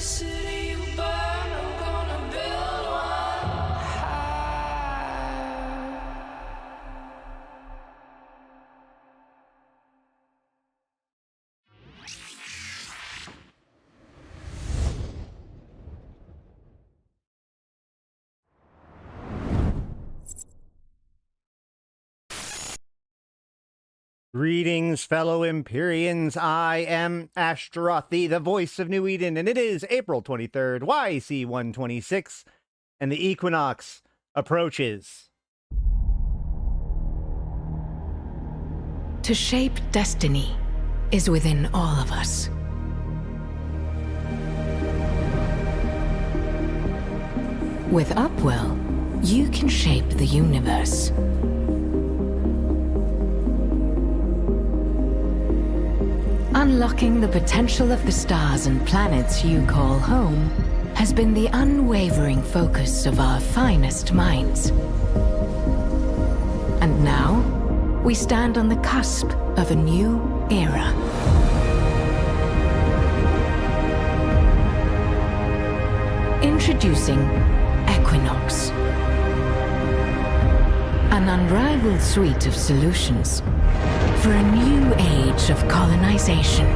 city you burn, I'm gonna build one high. Greetings, fellow Empyreans. I am Ashtarothi, the voice of New Eden, and it is April 23rd, YC126, and the equinox approaches. To shape destiny is within all of us. With Upwell, you can shape the universe. Unlocking the potential of the stars and planets you call home has been the unwavering focus of our finest minds. And now, we stand on the cusp of a new era. Introducing Equinox. An unrivaled suite of solutions for a new age of colonization.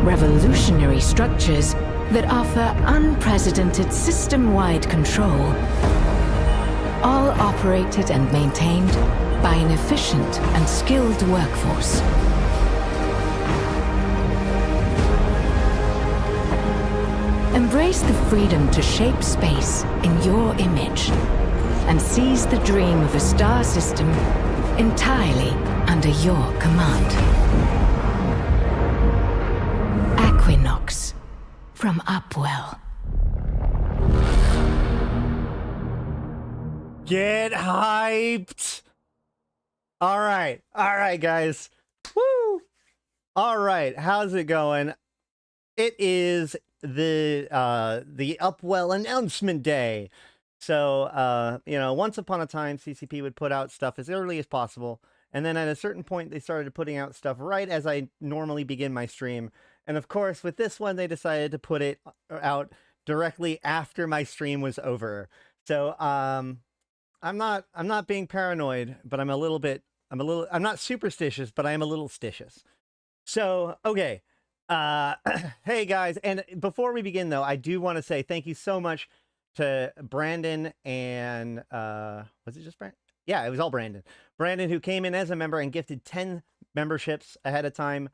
Revolutionary structures that offer unprecedented system-wide control, all operated and maintained by an efficient and skilled workforce. Embrace the freedom to shape space in your image and seize the dream of a star system entirely under your command. Equinox from Upwell. Get hyped! All right, guys. Woo! All right, how's it going? It is the Upwell announcement day. So, you know, once upon a time, CCP would put out stuff as early as possible, and then at a certain point, they started putting out stuff right as I normally begin my stream. And of course, with this one, they decided to put it out directly after my stream was over. So, I'm not being paranoid, but I'm not superstitious, but I am a little stitious. So, okay. Hey guys, and before we begin though, I do want to say thank you so much to Brandon and was it just Brandon? Yeah, it was all Brandon. Brandon, who came in as a member and gifted 10 memberships ahead of time,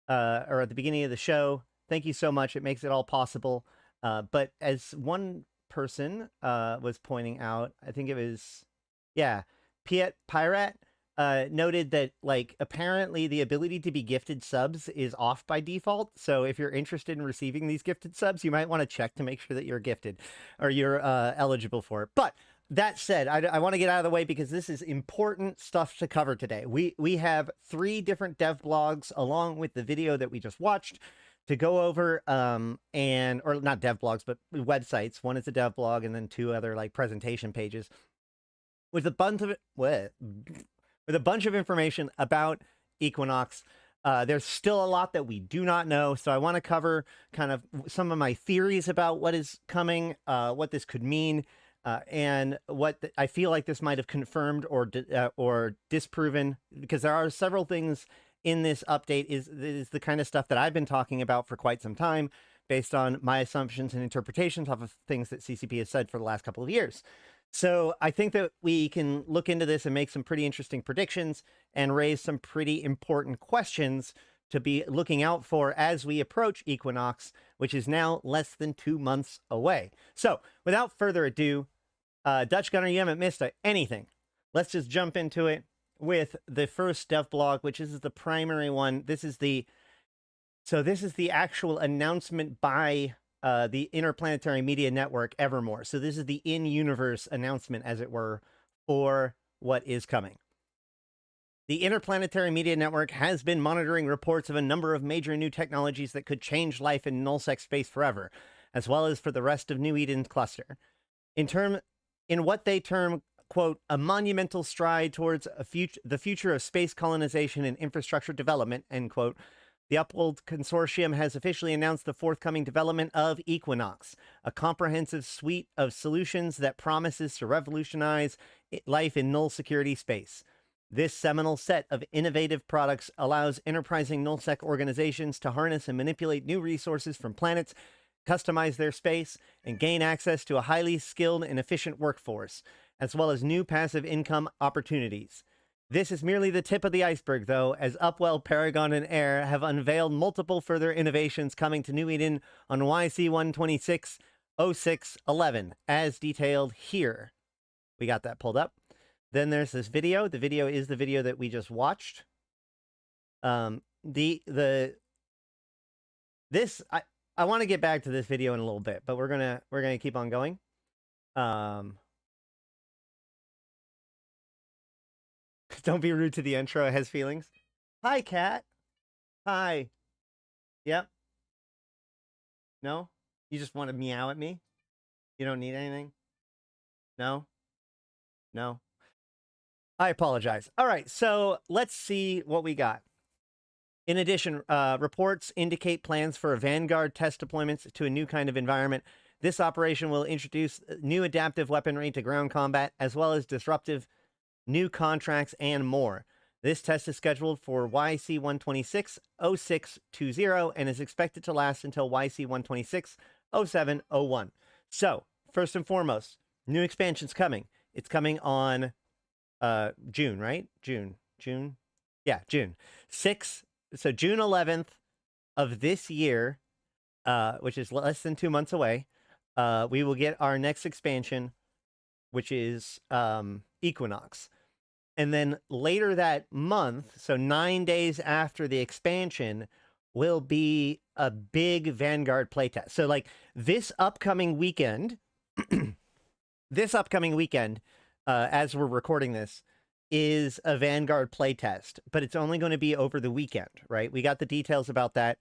or at the beginning of the show. Thank you so much. It makes it all possible. But as one person was pointing out, I think it was, yeah, Piet Pyrat, noted that, like, apparently the ability to be gifted subs is off by default. So if you're interested in receiving these gifted subs, you might want to check to make sure that you're gifted or you're eligible for it. But that said, I want to get out of the way because this is important stuff to cover today. We have 3 different dev blogs along with the video that we just watched to go over, or not dev blogs, but websites. One is a dev blog and then 2 other like presentation pages with a bunch of with a bunch of information about Equinox. There's still a lot that we do not know, so I want to cover kind of some of my theories about what is coming, what this could mean, and what I feel like this might have confirmed or disproven, because there are several things in this update is the kind of stuff that I've been talking about for quite some time, based on my assumptions and interpretations of things that CCP has said for the last couple of years. So I think that we can look into this and make some pretty interesting predictions and raise some pretty important questions to be looking out for as we approach Equinox, which is now less than 2 months away. So without further ado, Dutch Gunner, you haven't missed anything. Let's just jump into it with the first dev blog, which is the primary one. This is the actual announcement by the Interplanetary Media Network, Evermore. So this is the in-universe announcement, as it were, for what is coming. The Interplanetary Media Network has been monitoring reports of a number of major new technologies that could change life in nullsec space forever, as well as for the rest of New Eden's cluster. In what they term, quote, a monumental stride towards the future of space colonization and infrastructure development, end quote, The Uphold Consortium has officially announced the forthcoming development of Equinox, a comprehensive suite of solutions that promises to revolutionize life in null security space. This seminal set of innovative products allows enterprising nullsec organizations to harness and manipulate new resources from planets, customize their space, and gain access to a highly skilled and efficient workforce, as well as new passive income opportunities. This is merely the tip of the iceberg, though, as Upwell, Paragon, and Air have unveiled multiple further innovations coming to New Eden on YC126 0611, as detailed here. We got that pulled up. Then there's this video. The video is the video that we just watched. I want to get back to this video in a little bit, but we're gonna keep on going. Don't be rude to the intro. It has feelings. Hi, cat. Hi. Yep. No? You just want to meow at me? You don't need anything? No? No? I apologize. All right, so let's see what we got. In addition, reports indicate plans for a Vanguard test deployments to a new kind of environment. This operation will introduce new adaptive weaponry to ground combat, as well as disruptive new contracts and more. This test is scheduled for YC126 0620 and is expected to last until YC126 0701. So, first and foremost, new expansion's coming. It's coming on June, right? June. Yeah, June 6th. So June 11th of this year, which is less than 2 months away, we will get our next expansion, which is Equinox. And then later that month, so 9 days after the expansion, will be a big Vanguard playtest. So like this upcoming weekend, as we're recording this, is a Vanguard playtest, but it's only going to be over the weekend, right? We got the details about that.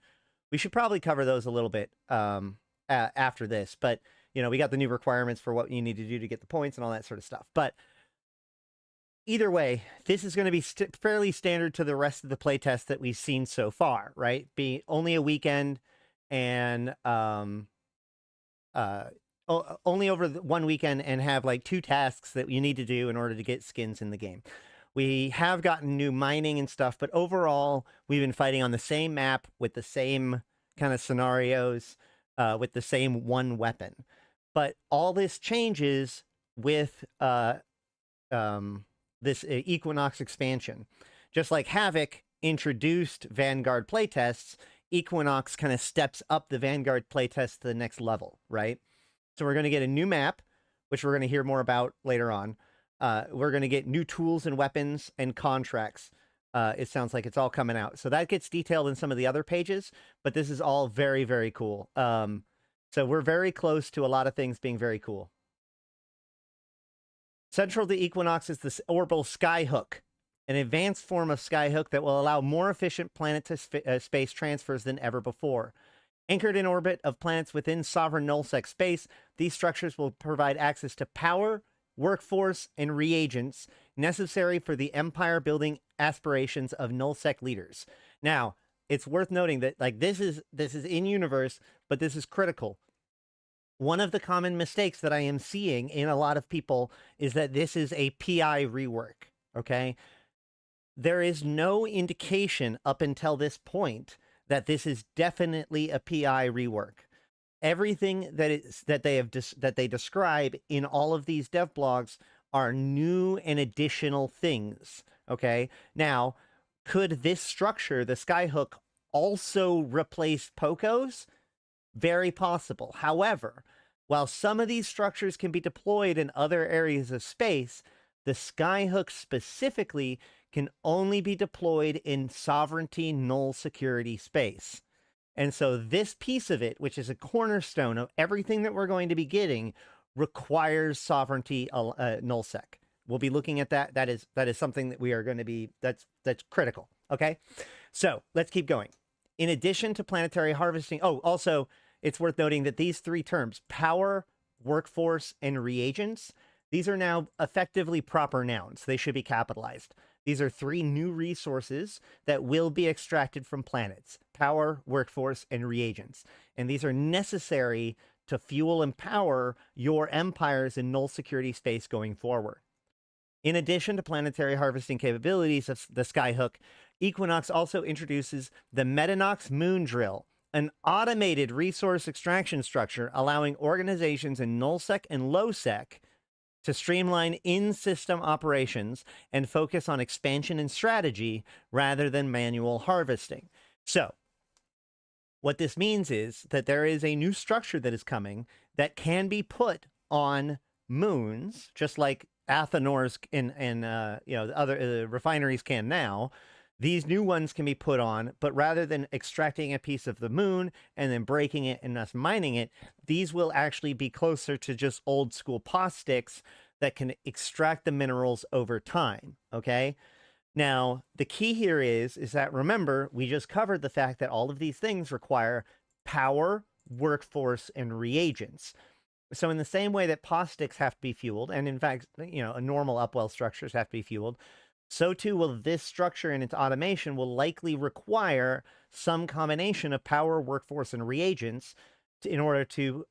We should probably cover those a little bit after this, but you know, we got the new requirements for what you need to do to get the points and all that sort of stuff. But either way, this is going to be fairly standard to the rest of the playtest that we've seen so far, right? Be only a weekend and only over one weekend, and have like 2 tasks that you need to do in order to get skins in the game. We have gotten new mining and stuff, but overall, we've been fighting on the same map with the same kind of scenarios, with the same one weapon. But all this changes with this Equinox expansion. Just like Havoc introduced Vanguard playtests, Equinox kind of steps up the Vanguard playtest to the next level, right? So we're going to get a new map, which we're going to hear more about later on. We're going to get new tools and weapons and contracts. It sounds like it's all coming out. So that gets detailed in some of the other pages, but this is all very, very cool. So we're very close to a lot of things being very cool. Central to Equinox is the orbital skyhook, an advanced form of skyhook that will allow more efficient planet-to-space transfers than ever before. Anchored in orbit of planets within sovereign nullsec space, these structures will provide access to power, workforce, and reagents necessary for the empire-building aspirations of nullsec leaders. Now, it's worth noting that like this is in-universe, but this is critical. One of the common mistakes that I am seeing in a lot of people is that this is a PI rework, okay? There is no indication up until this point that this is definitely a PI rework. Everything that they describe in all of these dev blogs are new and additional things, okay? Now, could this structure, the skyhook, also replace POCOs? Very possible. However, while some of these structures can be deployed in other areas of space, the skyhook specifically can only be deployed in sovereignty null security space. And so this piece of it, which is a cornerstone of everything that we're going to be getting, requires sovereignty nullsec. We'll be looking at that. That is something that we are going to be, that's critical. Okay. So let's keep going. In addition to planetary harvesting, also it's worth noting that these 3 terms, power, workforce, and reagents, these are now effectively proper nouns. They should be capitalized. These are 3 new resources that will be extracted from planets: power, workforce, and reagents. And these are necessary to fuel and power your empires in null security space going forward. In addition to planetary harvesting capabilities of the Skyhook, Equinox also introduces the Metanox Moon Drill, an automated resource extraction structure allowing organizations in nullsec and lowsec to streamline in-system operations and focus on expansion and strategy rather than manual harvesting. So, what this means is that there is a new structure that is coming that can be put on moons, just like Athenors and the other refineries can now. These new ones can be put on, but rather than extracting a piece of the moon and then breaking it and us mining it, these will actually be closer to just old school POS sticks that can extract the minerals over time, okay? Now, the key here is that, remember, we just covered the fact that all of these things require power, workforce, and reagents. So in the same way that POS sticks have to be fueled, and in fact, normal upwell structures have to be fueled, so too will this structure and its automation will likely require some combination of power, workforce, and reagents in order to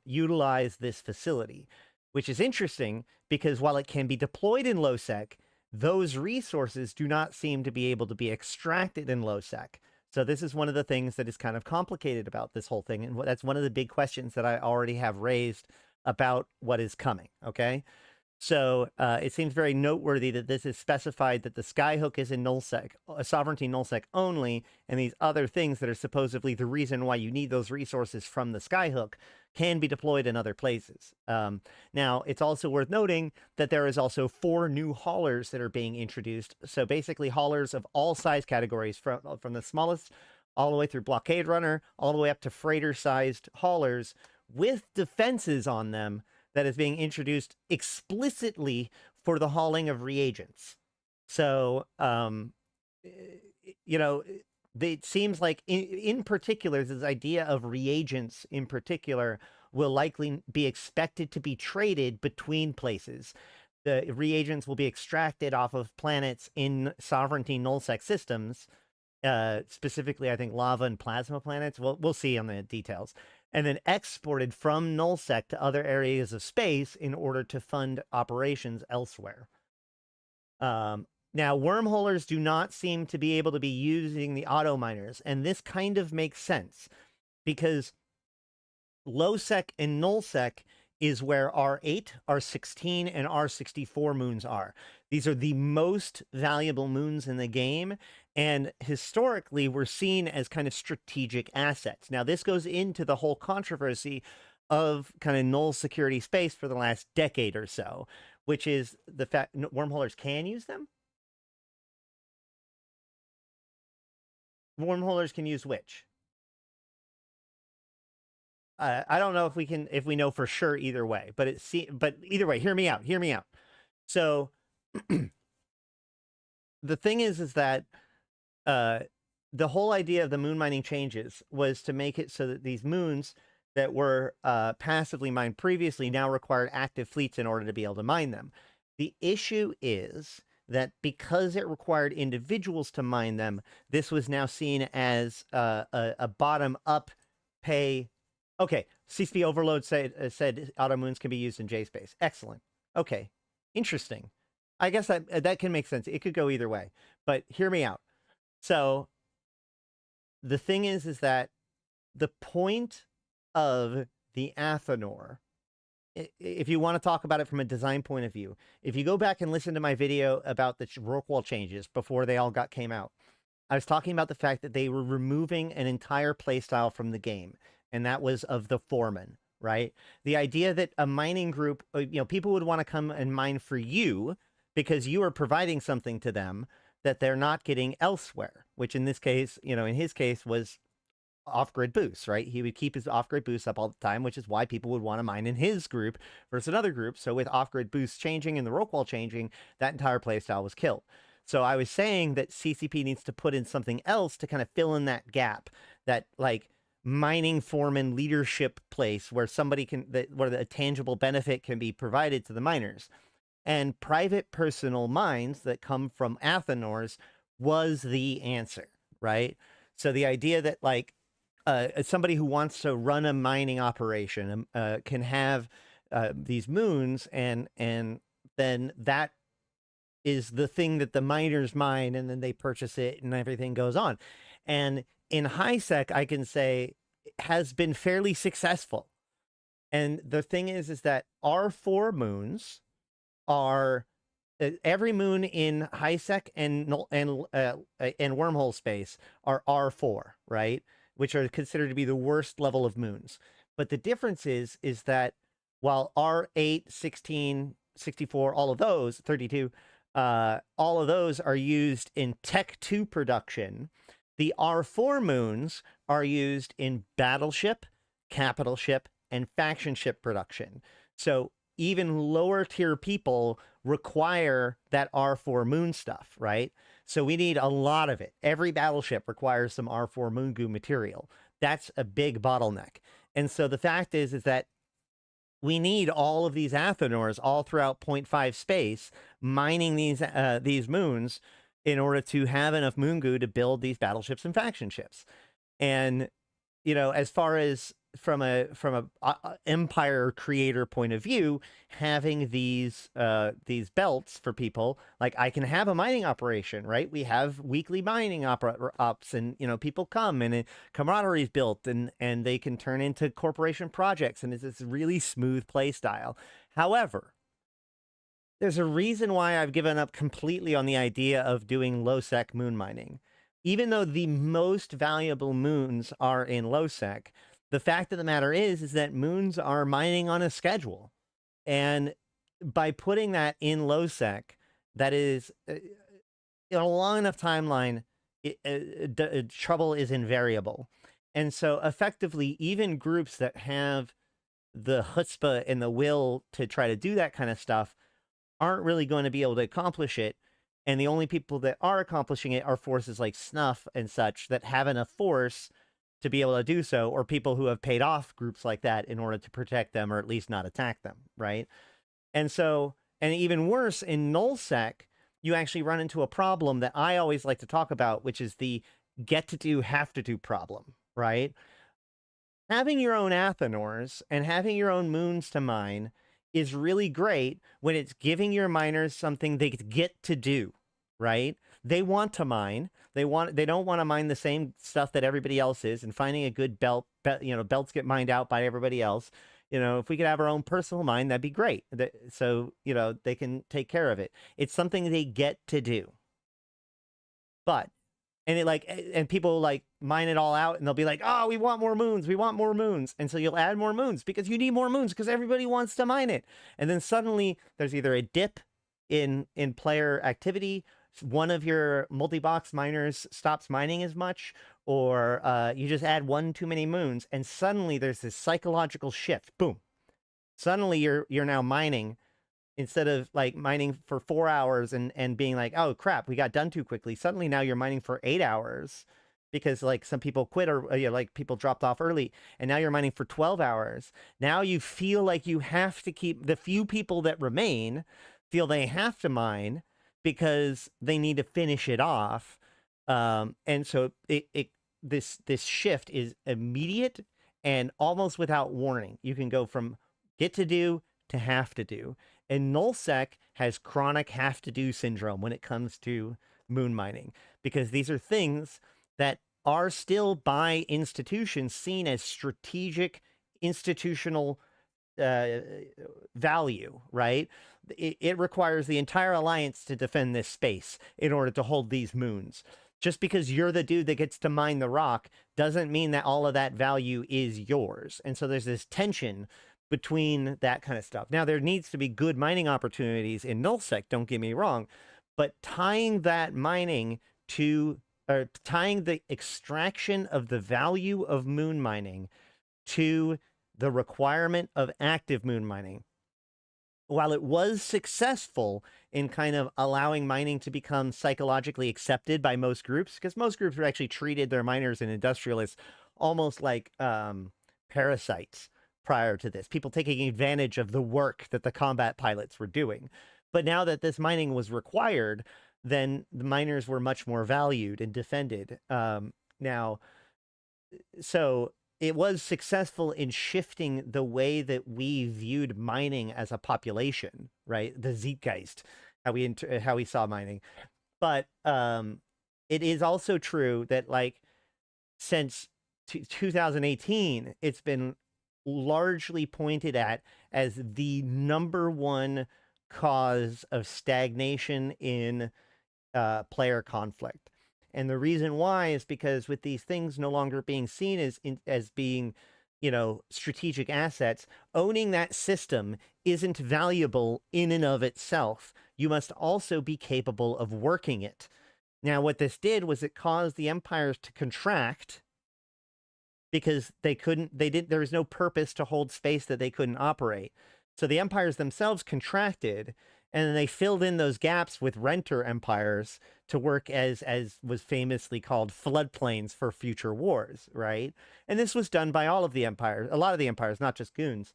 utilize this facility, which is interesting because while it can be deployed in low-sec, those resources do not seem to be able to be extracted in low-sec. So this is one of the things that is kind of complicated about this whole thing, and that's one of the big questions that I already have raised about what is coming, okay? So it seems very noteworthy that this is specified that the Skyhook is in nullsec, a sovereignty nullsec only, and these other things that are supposedly the reason why you need those resources from the Skyhook can be deployed in other places. Now, it's also worth noting that there is also 4 new haulers that are being introduced. So basically haulers of all size categories, from the smallest all the way through blockade runner, all the way up to freighter-sized haulers with defenses on them, that is being introduced explicitly for the hauling of reagents. So, it seems like in particular, this idea of reagents in particular will likely be expected to be traded between places. The reagents will be extracted off of planets in sovereignty nullsec systems, specifically, I think, lava and plasma planets. We'll see on the details. And then exported from nullsec to other areas of space in order to fund operations elsewhere. Now, wormholers do not seem to be able to be using the auto miners, and this kind of makes sense because low-sec and nullsec is where R8, R16, and R64 moons are. These are the most valuable moons in the game, and historically were seen as kind of strategic assets. Now, this goes into the whole controversy of kind of null security space for the last decade or so, which is the fact wormholers can use them. Wormholers can use which? I don't know if we know for sure either way, but but either way, hear me out. So the thing is that the whole idea of the moon mining changes was to make it so that these moons that were passively mined previously now required active fleets in order to be able to mine them. The issue is that because it required individuals to mine them, this was now seen as a bottom-up pay. Okay, CCP Overload said automoons can be used in J-Space. Excellent. Okay, interesting. I guess that can make sense. It could go either way, but hear me out. So the thing is that the point of the Athenor, if you want to talk about it from a design point of view, if you go back and listen to my video about the Rorqual changes before they all came out, I was talking about the fact that they were removing an entire playstyle from the game, and that was of the foreman, right? The idea that a mining group, people would want to come and mine for you because you are providing something to them that they're not getting elsewhere, which in this case, in his case was off-grid boosts, right? He would keep his off-grid boosts up all the time, which is why people would want to mine in his group versus another group. So with off-grid boosts changing and the Rorqual changing, that entire playstyle was killed. So I was saying that CCP needs to put in something else to kind of fill in that gap, that like mining foreman leadership place where somebody where a tangible benefit can be provided to the miners. And private personal mines that come from Athenors was the answer, right? So the idea that like somebody who wants to run a mining operation can have these moons, and then that is the thing that the miners mine, and then they purchase it, and everything goes on. And in HiSec, I can say has been fairly successful. And the thing is that R4 moons are every moon in HiSec and wormhole space are R4, right? Which are considered to be the worst level of moons. But the difference is that while R8, 16, 64, all of those, 32, all of those are used in Tech 2 production, the R4 moons are used in battleship, capital ship, and faction ship production. So even lower tier people require that R4 moon stuff, right? So we need a lot of it. Every battleship requires some R4 moon goo material. That's a big bottleneck. And so the fact is that we need all of these Athenors all throughout 0.5 space mining these moons in order to have enough moon goo to build these battleships and faction ships. And, you know, as far as from a empire creator point of view, having these belts for people, like I can have a mining operation, right? We have weekly mining ops, and you know, people come and camaraderie is built, and they can turn into corporation projects, and it's this really smooth play style. However, there's a reason why I've given up completely on the idea of doing low sec moon mining. Even though the most valuable moons are in low sec, the fact of the matter is that moons are mining on a schedule. And by putting that in low sec, that is in a long enough timeline, trouble is invariable. And so effectively, even groups that have the chutzpah and the will to try to do that kind of stuff aren't really going to be able to accomplish it. And the only people that are accomplishing it are forces like Snuff and such that have enough force to be able to do so, or people who have paid off groups like that in order to protect them or at least not attack them, right? And so, and even worse, in nullsec, you actually run into a problem that I always like to talk about, which is the get to do, have to do problem, right? Having your own Athenors and having your own moons to mine is really great when it's giving your miners something they get to do, right? They want to mine. They don't want to mine the same stuff that everybody else is, and finding a good belt, you know, belts get mined out by everybody else. You know, if we could have our own personal mine, that'd be great. So, you know, they can take care of it. It's something they get to do. But, and people like mine it all out, and they'll be like, oh, we want more moons. We want more moons. And so you'll add more moons because you need more moons because everybody wants to mine it. And then suddenly there's either a dip in player activity, one of your multi-box miners stops mining as much, or you just add one too many moons, and suddenly there's this psychological shift. Boom. Suddenly you're now mining, instead of like mining for 4 hours and being like, oh crap, we got done too quickly. Suddenly now you're mining for 8 hours because like some people quit, or you know, like people dropped off early, and now you're mining for 12 hours. Now you feel like you have to keep, the few people that remain feel they have to because they need to finish it off. And so this shift is immediate and almost without warning. You can go from get to do to have to do. And nullsec has chronic have to do syndrome when it comes to moon mining, because these are things that are still by institutions seen as strategic institutional value, right? It requires the entire alliance to defend this space in order to hold these moons. Just because you're the dude that gets to mine the rock doesn't mean that all of that value is yours. And so there's this tension between that kind of stuff. Now, there needs to be good mining opportunities in nullsec, don't get me wrong, but tying that mining to, or tying the extraction of the value of moon mining to the requirement of active moon mining, while it was successful in kind of allowing mining to become psychologically accepted by most groups, because most groups were actually treated their miners and industrialists almost like parasites prior to this, people taking advantage of the work that the combat pilots were doing. But now that this mining was required, then the miners were much more valued and defended. Now, so it was successful in shifting the way that we viewed mining as a population, right? The Zeitgeist, how we saw mining. But it is also true that, like, since 2018, it's been largely pointed at as the number one cause of stagnation in player conflict. And the reason why is because with these things no longer being seen as being, strategic assets, owning that system isn't valuable in and of itself. You must also be capable of working it. Now, what this did was it caused the empires to contract because there was no purpose to hold space that they couldn't operate. So the empires themselves contracted, and then they filled in those gaps with renter empires to work as was famously called floodplains for future wars, right? And this was done by all of the empires, a lot of the empires, not just goons.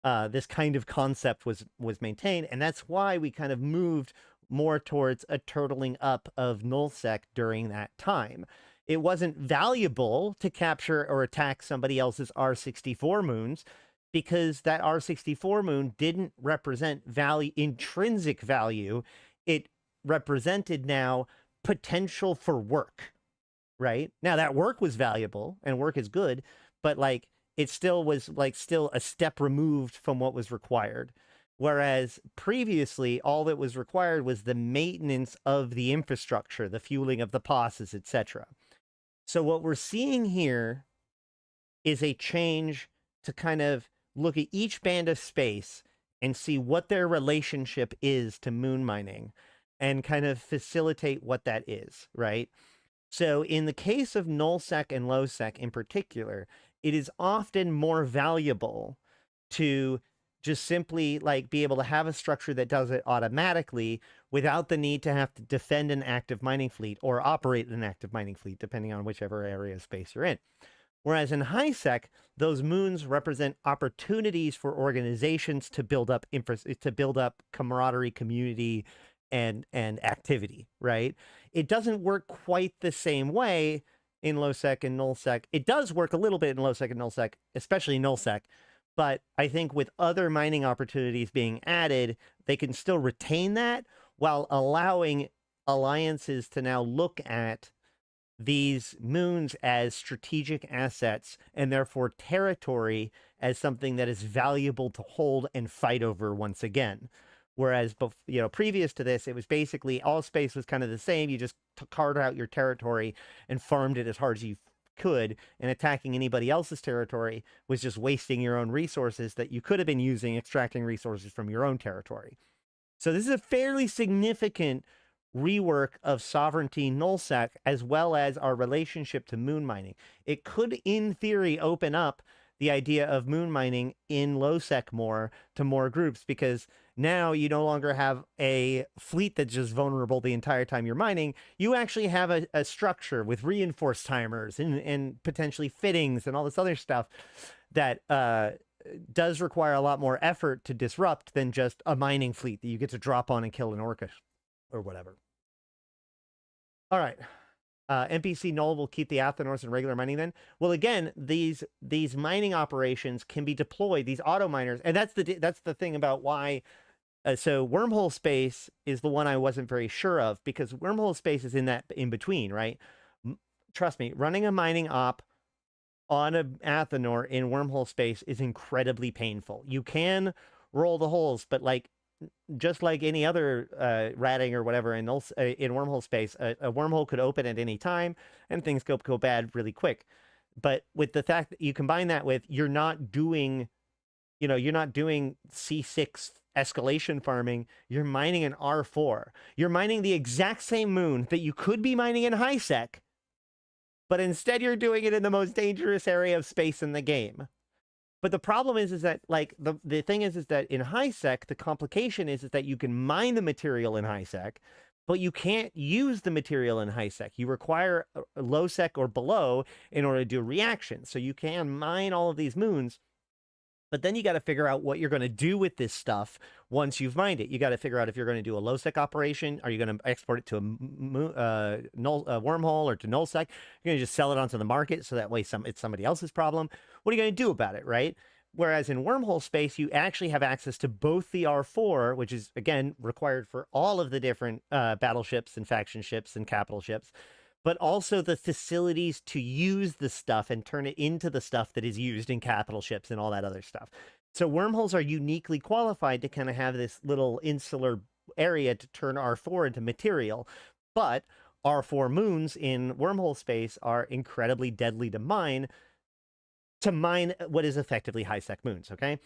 This kind of concept was maintained, and that's why we kind of moved more towards a turtling up of nullsec during that time. It wasn't valuable to capture or attack somebody else's R64 moons, because that R64 moon didn't represent intrinsic value. It represented now potential for work, right? Now that work was valuable and work is good, but like it still was still a step removed from what was required. Whereas previously, all that was required was the maintenance of the infrastructure, the fueling of the posses, etc. So what we're seeing here is a change to kind of look at each band of space and see what their relationship is to moon mining and kind of facilitate what that is, right? So in the case of nullsec and lowsec in particular, it is often more valuable to just simply like be able to have a structure that does it automatically without the need to have to defend an active mining fleet or operate an active mining fleet, depending on whichever area of space you're in. Whereas in HiSec, those moons represent opportunities for organizations to build up camaraderie, community, and activity, right? It doesn't work quite the same way in lowsec and nullsec. It does work a little bit in lowsec and nullsec, especially nullsec. But I think with other mining opportunities being added, they can still retain that while allowing alliances to now look at these moons as strategic assets and therefore territory as something that is valuable to hold and fight over once again. Whereas, previous to this, it was basically all space was kind of the same. You just carved out your territory and farmed it as hard as you could, and attacking anybody else's territory was just wasting your own resources that you could have been using extracting resources from your own territory. So this is a fairly significant rework of sovereignty nullsec, as well as our relationship to moon mining. It could, in theory, open up the idea of moon mining in lowsec more to more groups, because now you no longer have a fleet that's just vulnerable the entire time you're mining. You actually have a structure with reinforced timers and potentially fittings and all this other stuff that does require a lot more effort to disrupt than just a mining fleet that you get to drop on and kill an orca or whatever. All right. NPC null will keep the Athenors in regular mining then. Well, again, these mining operations can be deployed, these auto miners, and that's the thing about why. So wormhole space is the one I wasn't very sure of, because wormhole space is in between, right? Trust me, running a mining op on an Athenor in wormhole space is incredibly painful. You can roll the holes, but like, just like any other ratting or whatever in wormhole space, a wormhole could open at any time and things go bad really quick. But with the fact that you combine that with you're not doing C6 escalation farming, you're mining an R4. You're mining the exact same moon that you could be mining in HiSec, but instead you're doing it in the most dangerous area of space in the game. But the problem is that like the thing is that in HiSec, the complication is that you can mine the material in HiSec, but you can't use the material in HiSec. You require a lowsec or below in order to do reactions. So you can mine all of these moons, But then you got to figure out what you're going to do with this stuff once you've mined it. You got to figure out if you're going to do a low-sec operation. Are you going to export it to a wormhole or to null-sec? You're going to just sell it onto the market so that way it's somebody else's problem. What are you going to do about it, right? Whereas in wormhole space, you actually have access to both the R4, which is, again, required for all of the different battleships and faction ships and capital ships, but also the facilities to use the stuff and turn it into the stuff that is used in capital ships and all that other stuff. So wormholes are uniquely qualified to kind of have this little insular area to turn R4 into material, but R4 moons in wormhole space are incredibly deadly to mine what is effectively high-sec moons, okay?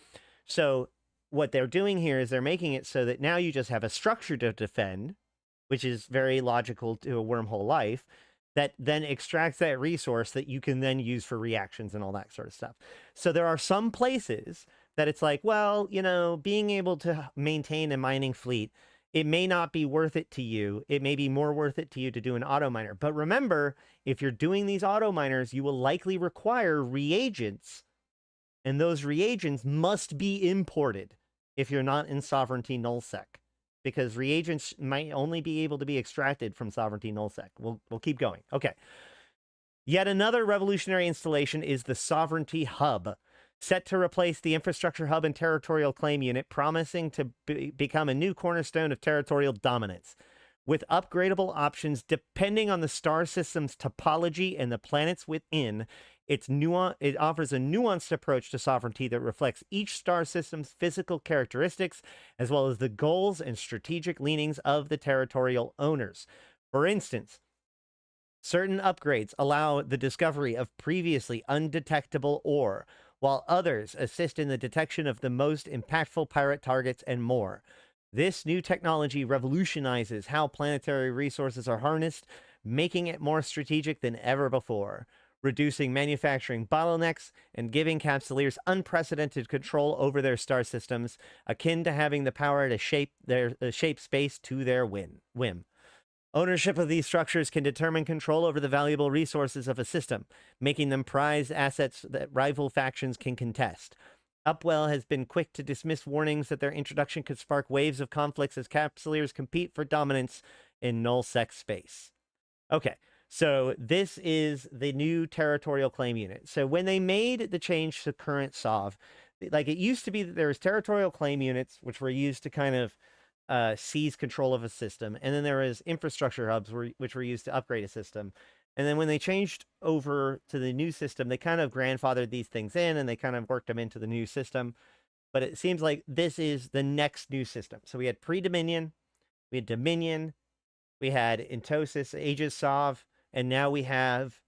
So what they're doing here is they're making it so that now you just have a structure to defend, which is very logical to a wormhole life, that then extracts that resource that you can then use for reactions and all that sort of stuff. So there are some places that it's like, well, you know, being able to maintain a mining fleet, it may not be worth it to you. It may be more worth it to you to do an auto miner. But remember, if you're doing these auto miners, you will likely require reagents, and those reagents must be imported if you're not in sovereignty nullsec, because reagents might only be able to be extracted from sovereignty nullsec. We'll keep going. Okay. Yet another revolutionary installation is the Sovereignty Hub, set to replace the Infrastructure Hub and Territorial Claim Unit, promising to become a new cornerstone of territorial dominance. With upgradable options depending on the star system's topology and the planets within, it offers a nuanced approach to sovereignty that reflects each star system's physical characteristics, as well as the goals and strategic leanings of the territorial owners. For instance, certain upgrades allow the discovery of previously undetectable ore, while others assist in the detection of the most impactful pirate targets and more. This new technology revolutionizes how planetary resources are harnessed, making it more strategic than ever before, reducing manufacturing bottlenecks and giving Capsuleers unprecedented control over their star systems, akin to having the power to shape space to their whim. Ownership of these structures can determine control over the valuable resources of a system, making them prized assets that rival factions can contest. Upwell has been quick to dismiss warnings that their introduction could spark waves of conflicts as Capsuleers compete for dominance in null-sec space. Okay, so this is the new territorial claim unit. So when they made the change to current SOV, like it used to be that there was territorial claim units, which were used to kind of seize control of a system, and then there was infrastructure hubs which were used to upgrade a system. And then when they changed over to the new system, they kind of grandfathered these things in and they kind of worked them into the new system. But it seems like this is the next new system. So we had pre-Dominion, we had Dominion, we had Intosis, Aegis SOV, and now we have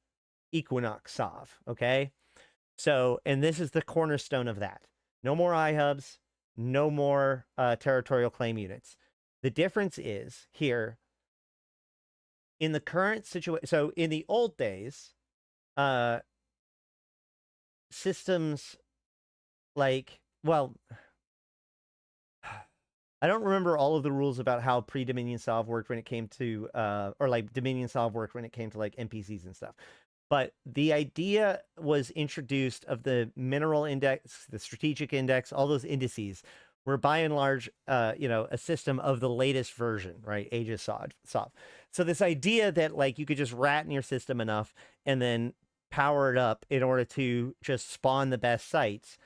Equinox SOV, okay? So, and this is the cornerstone of that. No more iHubs, no more territorial claim units. The difference is here, in the current situation, so in the old days, systems like, well, I don't remember all of the rules about how pre-Dominion SOV worked when it came to, or like Dominion SOV worked when it came to like NPCs and stuff. But the idea was introduced of the mineral index, the strategic index, all those indices were by and large, you know, a system of the latest version, right? Aegis SOV. So this idea that like you could just rat in your system enough and then power it up in order to just spawn the best sites,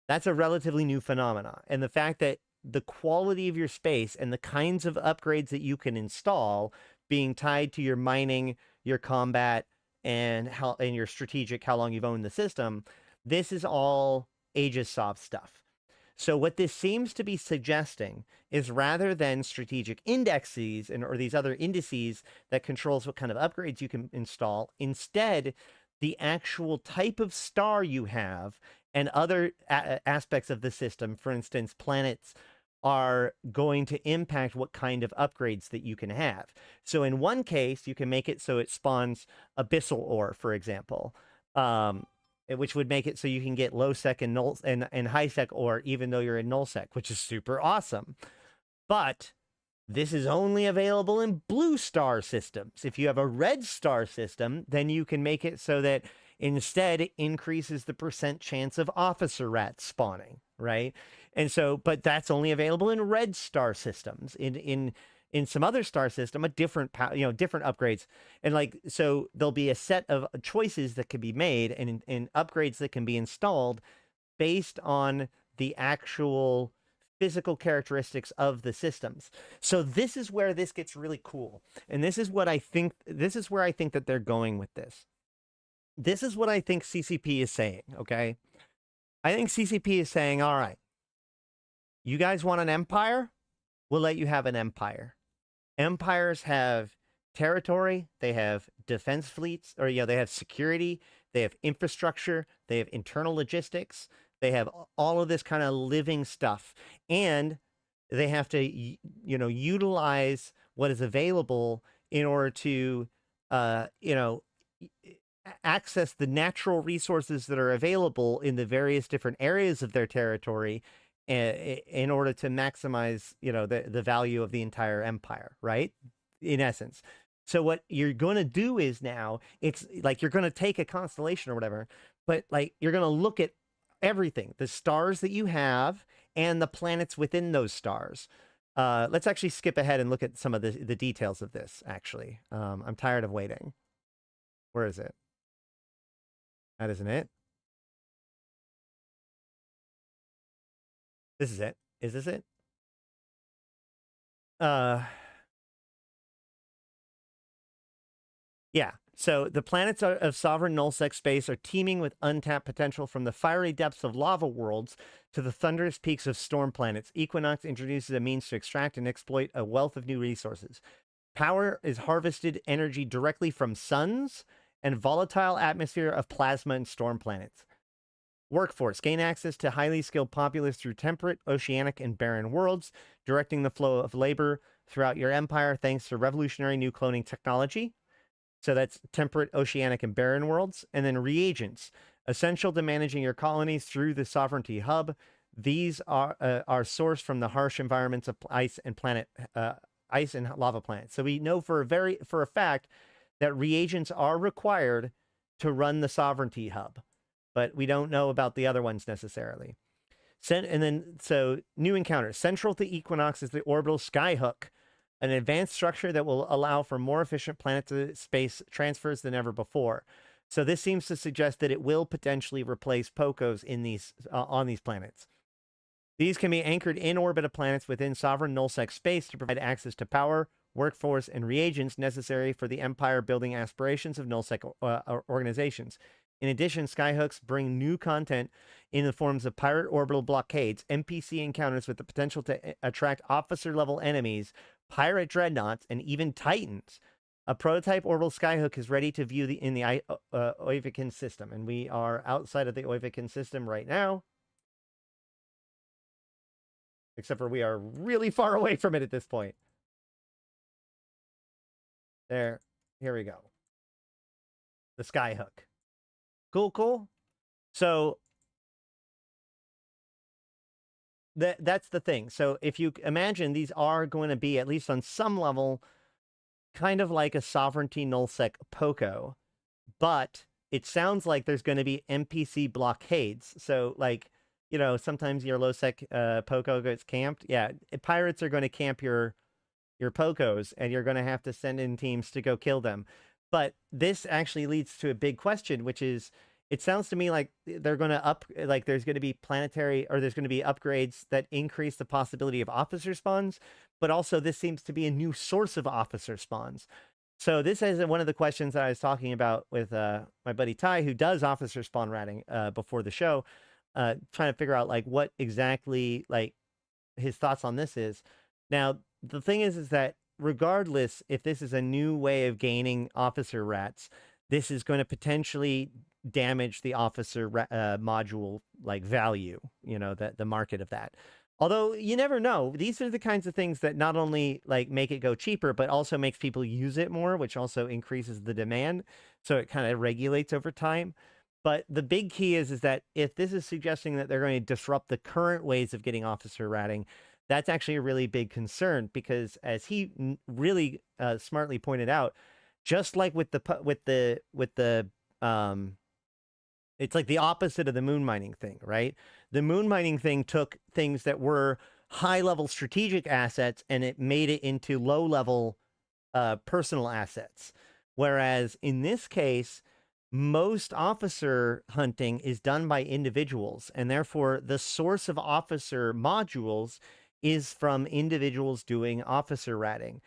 that's a relatively new phenomena. And the fact that the quality of your space and the kinds of upgrades that you can install being tied to your mining, your combat, and your strategic, how long you've owned the system, this is all Aegis SOV stuff. So what this seems to be suggesting is rather than strategic indexes or these other indices that controls what kind of upgrades you can install, instead, the actual type of star you have and other aspects of the system, for instance, planets, are going to impact what kind of upgrades that you can have. So in one case, you can make it so it spawns abyssal ore, for example, which would make it so you can get low sec and null and high sec ore even though you're in null sec, which is super awesome. But this is only available in blue star systems. If you have a red star system, then you can make it so that instead it increases the % chance of officer rats spawning. right? And so, but that's only available in red star systems. In some other star system, a different different upgrades, and like so there'll be a set of choices that can be made and upgrades that can be installed based on the actual physical characteristics of the systems. So this is where this gets really cool. And this is what I think, this is where I think that they're going with this. This is what I think CCP is saying, okay? I think CCP is saying, all right, you guys want an empire? We'll let you have an empire. Empires have territory, they have defense fleets, or they have security, they have infrastructure, they have internal logistics, they have all of this kind of living stuff, and they have to, utilize what is available in order to, access the natural resources that are available in the various different areas of their territory, in order to maximize, the value of the entire empire, right? In essence. So what you're going to do is now, it's like you're going to take a constellation or whatever, but like you're going to look at everything, the stars that you have and the planets within those stars. Let's actually skip ahead and look at some of the details of this, actually. I'm tired of waiting. Where is it? That isn't it. This is it. Is this it? Yeah. So the planets of sovereign nullsec space are teeming with untapped potential, from the fiery depths of lava worlds to the thunderous peaks of storm planets. Equinox introduces a means to extract and exploit a wealth of new resources. Power is harvested energy directly from suns and volatile atmosphere of plasma and storm planets. Workforce. Gain access to highly skilled populace through temperate, oceanic, and barren worlds, directing the flow of labor throughout your empire thanks to revolutionary new cloning technology. So that's temperate, oceanic, and barren worlds. And then reagents, essential to managing your colonies through the sovereignty hub. These are sourced from the harsh environments of ice and lava planets. So we know for a fact that reagents are required to run the sovereignty hub, but we don't know about the other ones necessarily. So new encounters. Central to Equinox is the orbital skyhook, an advanced structure that will allow for more efficient planet-to-space transfers than ever before. So this seems to suggest that it will potentially replace POCOs in these on these planets. These can be anchored in orbit of planets within sovereign nullsec space to provide access to power, workforce, and reagents necessary for the empire-building aspirations of nullsec organizations. In addition, skyhooks bring new content in the forms of pirate orbital blockades, NPC encounters with the potential to attract officer-level enemies, pirate dreadnoughts, and even titans. A prototype orbital skyhook is ready to view in the Oivican system, and we are outside of the Oivican system right now. Except for we are really far away from it at this point. There. Here we go. The skyhook. Cool. So that's the thing. So if you imagine, these are going to be, at least on some level, kind of like a sovereignty nullsec POCO, but it sounds like there's going to be NPC blockades. So like, sometimes your low-sec POCO gets camped. Yeah, pirates are going to camp your POCOs, and you're going to have to send in teams to go kill them. But this actually leads to a big question, which is, it sounds to me like they're going to there's going to be there's going to be upgrades that increase the possibility of officer spawns, but also this seems to be a new source of officer spawns. So this is one of the questions that I was talking about with my buddy Ty, who does officer spawn ratting before the show, trying to figure out like what exactly like his thoughts on this is. Now, the thing is that regardless if this is a new way of gaining officer rats, this is going to potentially damage the officer module like value, the market of that. Although you never know. These are the kinds of things that not only like make it go cheaper, but also makes people use it more, which also increases the demand. So it kind of regulates over time. But the big key is that if this is suggesting that they're going to disrupt the current ways of getting officer ratting, that's actually a really big concern, because as he really smartly pointed out, just like with the It's like the opposite of the moon mining thing, right? The moon mining thing took things that were high level strategic assets and it made it into low level personal assets. Whereas in this case, most officer hunting is done by individuals, and therefore the source of officer modules is from individuals doing officer ratting.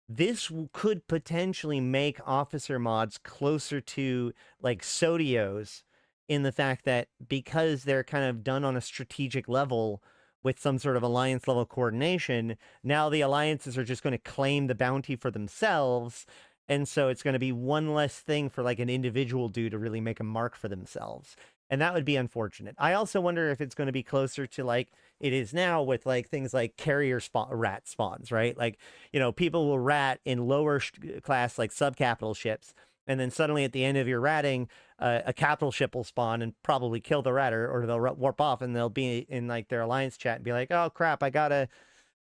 This could potentially make officer mods closer to like Sodios in the fact that because they're kind of done on a strategic level with some sort of alliance level coordination, now the alliances are just going to claim the bounty for themselves. And so it's going to be one less thing for like an individual dude to really make a mark for themselves. And that would be unfortunate. I also wonder if it's going to be closer to like it is now with like things like carrier rat spawns, right? Like, you know, people will rat in lower class, like sub-capital ships. And then suddenly at the end of your ratting, a capital ship will spawn and probably kill the ratter, or they'll warp off and they'll be in like their alliance chat and be like, oh crap, I got a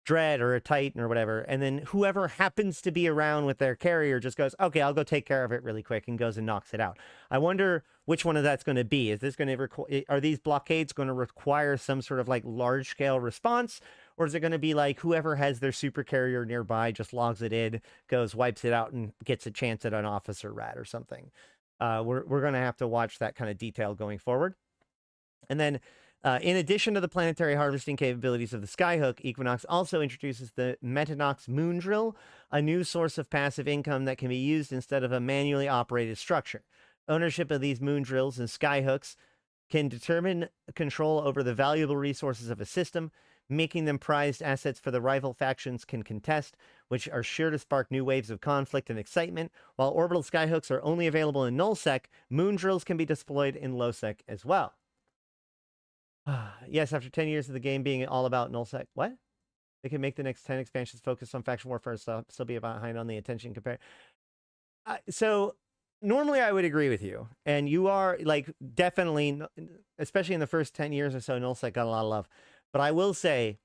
dread or a titan or whatever. And then whoever happens to be around with their carrier just goes, okay, I'll go take care of it really quick, and goes and knocks it out. I wonder which one of that's going to be. Is this going to are these blockades going to require some sort of like large scale response? Or is it going to be like whoever has their super carrier nearby just logs it in, goes, wipes it out, and gets a chance at an officer rat or something? We're going to have to watch that kind of detail going forward. And then in addition to the planetary harvesting capabilities of the Skyhook, Equinox also introduces the Metanox Moon Drill, a new source of passive income that can be used instead of a manually operated structure. Ownership of these moon drills and Skyhooks can determine control over the valuable resources of a system, making them prized assets for the rival factions can contest, which are sure to spark new waves of conflict and excitement. While orbital Skyhooks are only available in nullsec, moon drills can be deployed in lowsec as well. Yes, after 10 years of the game being all about nullsec. What? They can make the next 10 expansions focus on faction warfare and still be behind on the attention compared. So normally I would agree with you. And you are like definitely, especially in the first 10 years or so, nullsec got a lot of love. But I will say,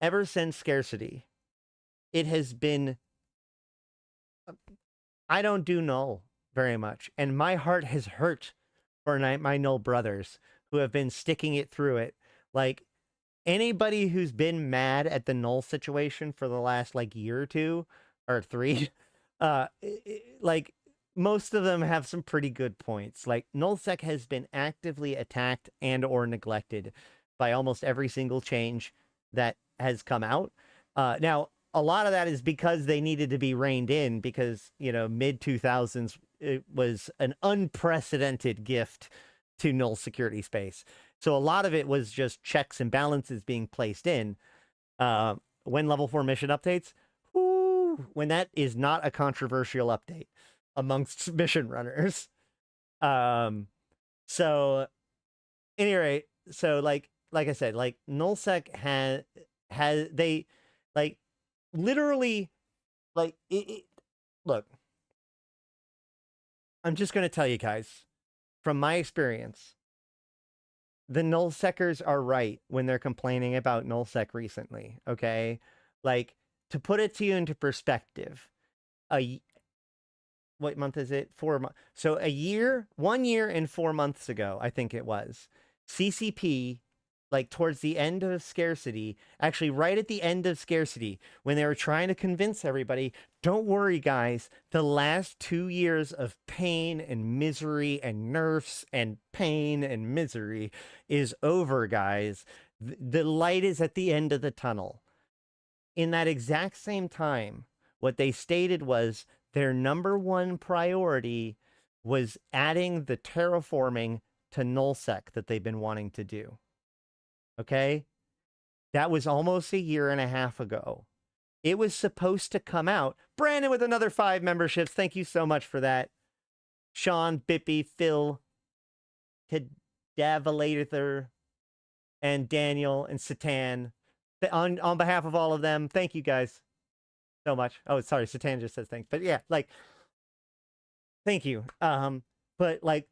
ever since scarcity, it has been, I don't do null very much. And my heart has hurt for my null brothers who have been sticking it through it. Like anybody who's been mad at the null situation for the last like year or two or three, like most of them have some pretty good points. Like nullsec has been actively attacked and or neglected by almost every single change that has come out. Now, a lot of that is because they needed to be reined in because, you know, mid-2000s, it was an unprecedented gift to null security space. So a lot of it was just checks and balances being placed in. When level 4 mission updates, when that is not a controversial update amongst mission runners. So, anyway, so like I said, like nullsec has they like literally like look, I'm just gonna tell you guys from my experience, the nullsecers are right when they're complaining about nullsec recently. Okay, like to put it to you into perspective, what month is it? 4 months. So 1 year and 4 months ago, I think it was, CCP, like towards the end of scarcity, actually right at the end of scarcity, when they were trying to convince everybody, don't worry guys, the last 2 years of pain and misery and nerfs and pain and misery is over, guys. The light is at the end of the tunnel. In that exact same time, what they stated was their #1 priority was adding the terraforming to nullsec that they've been wanting to do. Okay? That was almost a year and a half ago. It was supposed to come out. Brandon with another 5 memberships. Thank you so much for that. Sean, Bippy, Phil, Cadavalator, and Daniel, and Satan. On behalf of all of them, thank you guys so much. Oh, sorry, Satan just says thanks. But yeah, like, thank you. But like,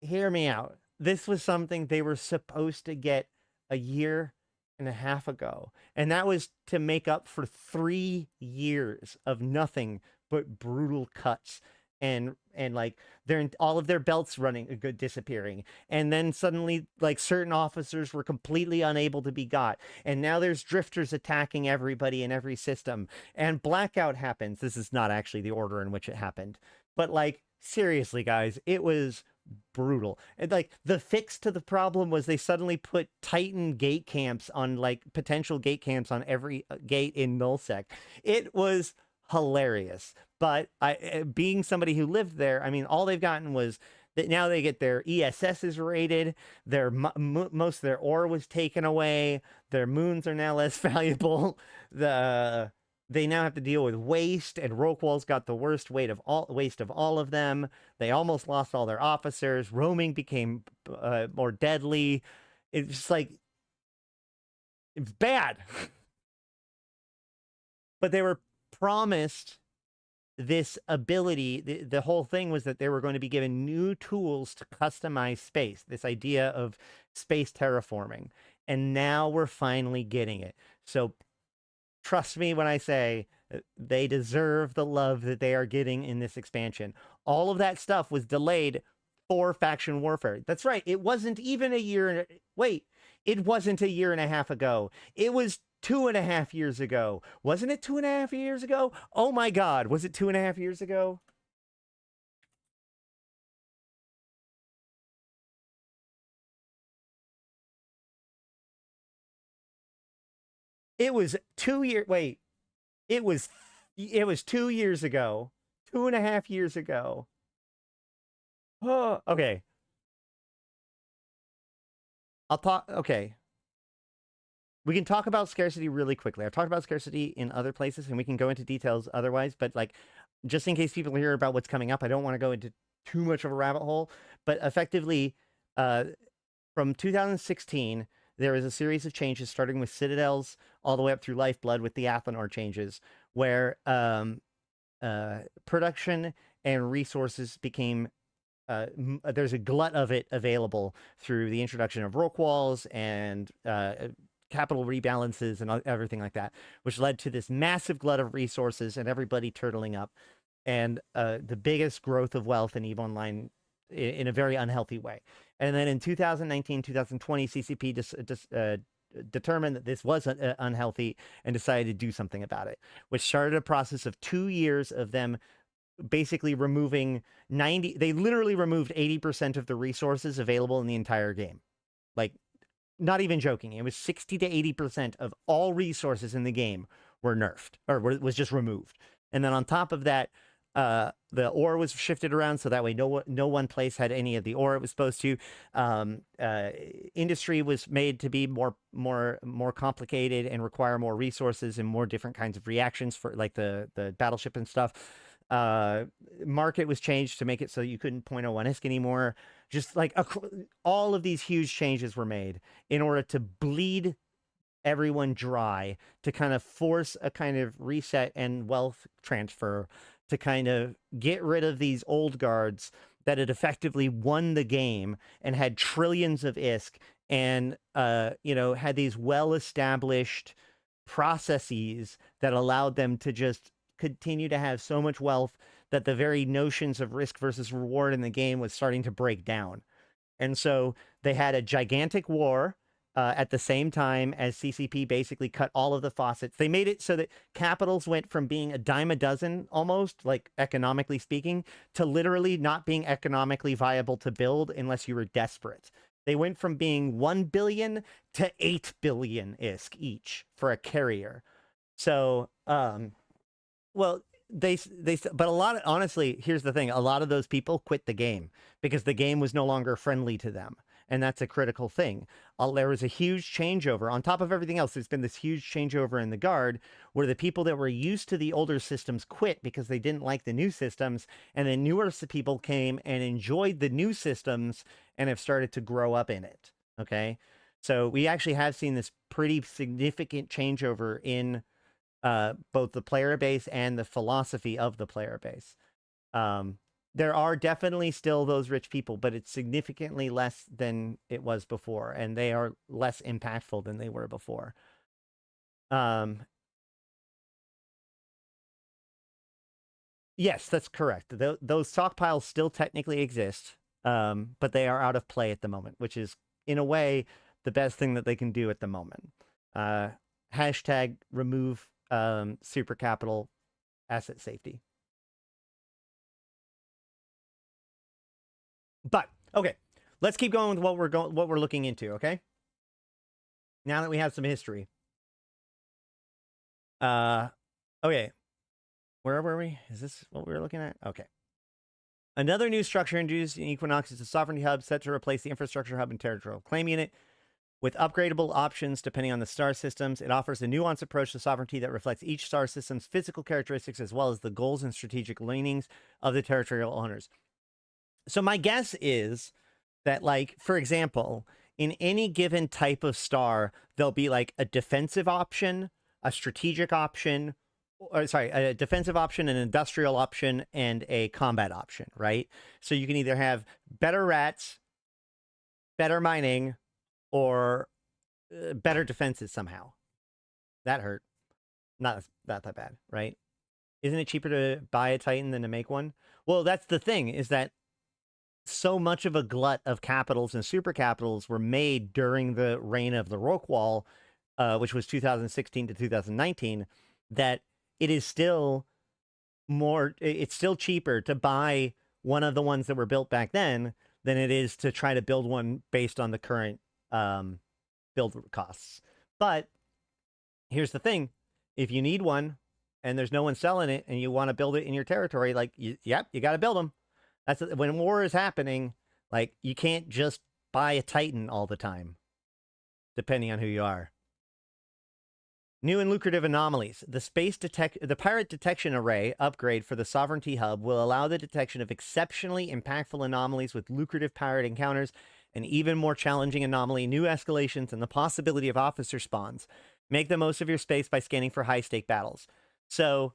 hear me out. This was something they were supposed to get a year and a half ago. And that was to make up for 3 years of nothing but brutal cuts and like all of their belts running good disappearing, and then suddenly like certain officers were completely unable to be got, and now there's drifters attacking everybody in every system, and blackout happens. This is not actually the order in which it happened, but like seriously guys, it was brutal. And like the fix to the problem was they suddenly put Titan gate camps on like potential gate camps on every gate in nullsec. It was hilarious. But being somebody who lived there, I mean, all they've gotten was that now they get their ESSs raided. Their most of their ore was taken away. Their moons are now less valuable. They now have to deal with waste, and Roqual's got the worst waste of all of them. They almost lost all their officers. Roaming became more deadly. It's just like it's bad. But they were promised this ability. The whole thing was that they were going to be given new tools to customize space, this idea of space terraforming. And now we're finally getting it. So trust me when I say they deserve the love that they are getting in this expansion. All of that stuff was delayed for faction warfare. That's right. It wasn't even a year. Wait, it wasn't a year and a half ago. It was 2.5 years ago. Wasn't it 2.5 years ago? Oh my God. Was it 2.5 years ago? It was 2 years. Wait, it was 2 years ago. 2.5 years ago. Oh, okay. I'll talk. Okay. We can talk about scarcity really quickly. I've talked about scarcity in other places, and we can go into details otherwise, but like, just in case people hear about what's coming up, I don't want to go into too much of a rabbit hole, but effectively, from 2016, there is a series of changes, starting with Citadels all the way up through Lifeblood with the Athanor changes, where production and resources became there's a glut of it available through the introduction of rock walls and capital rebalances and everything like that, which led to this massive glut of resources and everybody turtling up, and the biggest growth of wealth in EVE Online in a very unhealthy way. And then in 2019, 2020, CCP determined that this was unhealthy and decided to do something about it, which started a process of 2 years of them basically removing they literally removed 80% of the resources available in the entire game. Like, not even joking. It was 60 to 80% of all resources in the game were nerfed, or was just removed. And then on top of that, the ore was shifted around so that way no one place had any of the ore it was supposed to. Industry was made to be more complicated and require more resources and more different kinds of reactions for like the battleship and stuff. Market was changed to make it so you couldn't 0.01 ISK anymore. Just like all of these huge changes were made in order to bleed everyone dry, to kind of force a kind of reset and wealth transfer, to kind of get rid of these old guards that had effectively won the game and had trillions of ISK and had these well-established processes that allowed them to just continue to have so much wealth that the very notions of risk versus reward in the game was starting to break down. And so they had a gigantic war at the same time as CCP basically cut all of the faucets. They made it so that capitals went from being a dime a dozen, almost, like economically speaking, to literally not being economically viable to build unless you were desperate. They went from being 1 billion to 8 billion ISK each for a carrier. So, well, but a lot of, honestly, here's the thing. A lot of those people quit the game because the game was no longer friendly to them. And that's a critical thing. There was a huge changeover. On top of everything else, there's been this huge changeover in the Guard where the people that were used to the older systems quit because they didn't like the new systems. And then newer people came and enjoyed the new systems and have started to grow up in it. Okay. So we actually have seen this pretty significant changeover in both the player base and the philosophy of the player base. There are definitely still those rich people, but it's significantly less than it was before, and they are less impactful than they were before. Yes, that's correct. Those stockpiles still technically exist, but they are out of play at the moment, which is, in a way, the best thing that they can do at the moment. Hashtag remove super capital asset safety. But okay, let's keep going with what we're looking into. Okay, now that we have some history. Okay, where were we? Is this what we were looking at? Okay. Another new structure introduced in Equinox is the Sovereignty Hub, set to replace the Infrastructure Hub and Territorial Claim Unit. With upgradable options depending on the star systems, it offers a nuanced approach to sovereignty that reflects each star system's physical characteristics as well as the goals and strategic leanings of the territorial owners. So my guess is that, like, for example, in any given type of star, there'll be like a defensive option, a strategic option, or sorry, a defensive option, an industrial option, and a combat option, right? So you can either have better rats, better mining, or better defenses somehow. That hurt. Not that bad, right? Isn't it cheaper to buy a Titan than to make one? Well, that's the thing, is that so much of a glut of capitals and super capitals were made during the reign of the Rockwall, which was 2016 to 2019, that it is still it's still cheaper to buy one of the ones that were built back then than it is to try to build one based on the current build costs. But here's the thing. If you need one and there's no one selling it and you want to build it in your territory, like, yep, you got to build them. That's when war is happening. Like, you can't just buy a Titan all the time, depending on who you are. New and lucrative anomalies. The Pirate Detection Array upgrade for the Sovereignty Hub will allow the detection of exceptionally impactful anomalies with lucrative pirate encounters, an even more challenging anomaly, new escalations, and the possibility of officer spawns. Make the most of your space by scanning for high-stake battles. So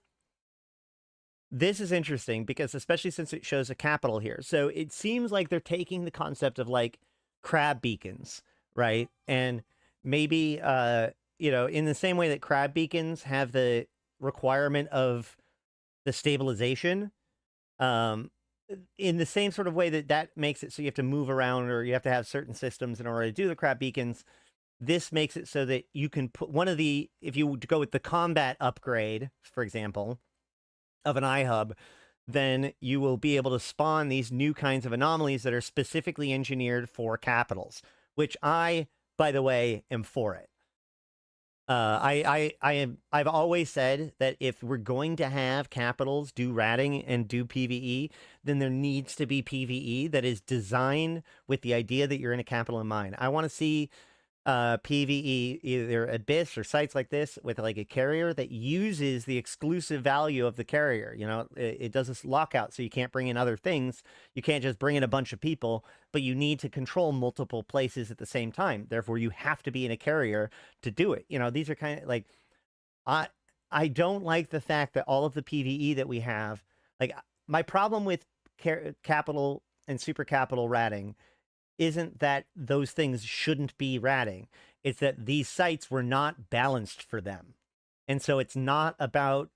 this is interesting because, especially since it shows a capital here. So it seems like they're taking the concept of like crab beacons, right? And maybe, you know, in the same way that crab beacons have the requirement of the stabilization, in the same sort of way that makes it so you have to move around or you have to have certain systems in order to do the crab beacons, this makes it so that you can put one of the, if you go with the combat upgrade, for example, of an iHub, then you will be able to spawn these new kinds of anomalies that are specifically engineered for capitals, which I, by the way, am for it. I've always said that if we're going to have capitals do ratting and do PvE, then there needs to be PvE that is designed with the idea that you're in a capital in mind. I want to see PvE, either Abyss or sites like this, with like a carrier that uses the exclusive value of the carrier. You know, it does this lockout, so you can't bring in other things. You can't just bring in a bunch of people, but you need to control multiple places at the same time. Therefore, you have to be in a carrier to do it. You know, these are kind of like, I don't like the fact that all of the PvE that we have, like, my problem with capital and super capital ratting isn't that those things shouldn't be ratting. It's that these sites were not balanced for them. And so it's not about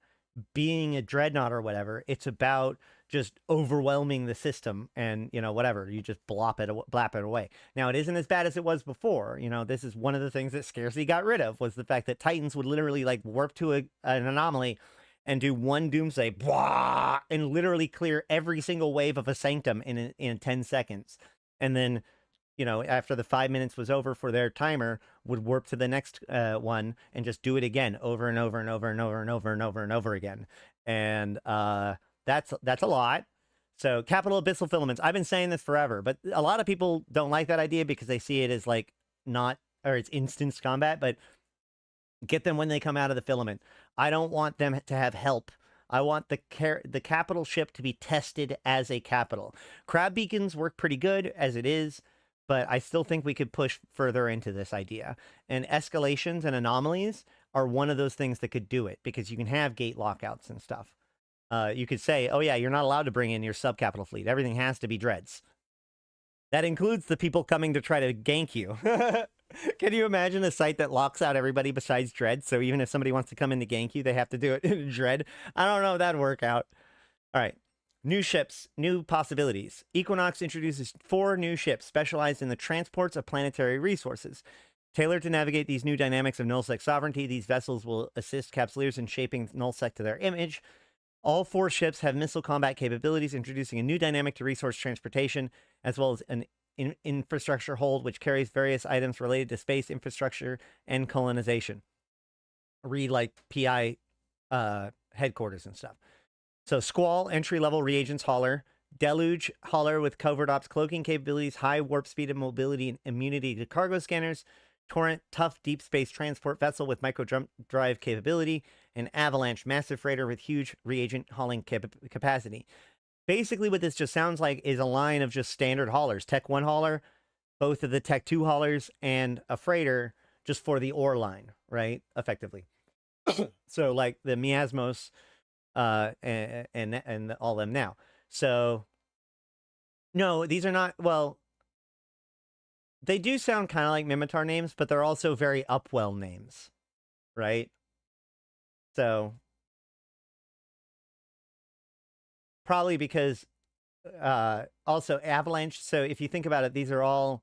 being a dreadnought or whatever. It's about just overwhelming the system and, you know, whatever. You just blap it away. Now, it isn't as bad as it was before. You know, this is one of the things that Scarcity got rid of, was the fact that Titans would literally like warp to an anomaly and do one doomsday, blah, and literally clear every single wave of a sanctum in 10 seconds. And then, you know, after the 5 minutes was over for their timer, would warp to the next one and just do it again over and over and over and over and over and over and over again. And that's a lot. So capital abyssal filaments. I've been saying this forever, but a lot of people don't like that idea because they see it as like not, or it's instance combat, but get them when they come out of the filament. I don't want them to have help. I want the capital ship to be tested as a capital. Crab beacons work pretty good as it is, but I still think we could push further into this idea. And escalations and anomalies are one of those things that could do it, because you can have gate lockouts and stuff. You could say, oh yeah, you're not allowed to bring in your sub-capital fleet. Everything has to be dreads. That includes the people coming to try to gank you. Can you imagine a site that locks out everybody besides dread? So even if somebody wants to come in to gank you, they have to do it in dread. I don't know if that'd work out. All right. New ships, new possibilities. Equinox introduces 4 new ships specialized in the transports of planetary resources. Tailored to navigate these new dynamics of nullsec sovereignty, these vessels will assist Capsuleers in shaping nullsec to their image. All 4 ships have missile combat capabilities, introducing a new dynamic to resource transportation, as well as an infrastructure hold, which carries various items related to space infrastructure and colonization. Read like PI headquarters and stuff. So Squall, entry-level reagents hauler. Deluge, hauler with covert ops cloaking capabilities, high warp speed and mobility, and immunity to cargo scanners. Torrent, tough deep space transport vessel with micro drive capability. And Avalanche, massive freighter with huge reagent hauling capacity. Basically, what this just sounds like is a line of just standard haulers. Tech 1 hauler, both of the Tech 2 haulers, and a freighter just for the ore line, right? Effectively. So, like the Miasmos, and all them now. So no, these are not, well, they do sound kind of like Mimitar names, but they're also very Upwell names, right? So probably because also Avalanche. So if you think about it, these are all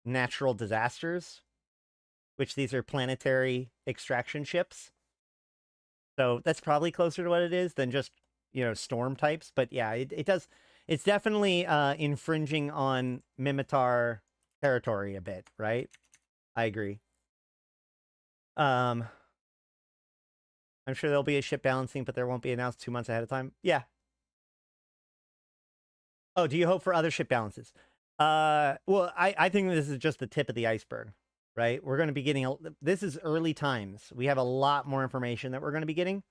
natural disasters, which these are planetary extraction ships. So that's probably closer to what it is than just, you know, storm types. But yeah, it does. It's definitely infringing on Mimitar territory a bit, right? I agree. I'm sure there'll be a ship balancing, but there won't be announced 2 months ahead of time. Yeah. Oh, do you hope for other ship balances? Well, I think this is just the tip of the iceberg. Right? We're going to be getting, this is early times. We have a lot more information that we're going to be getting.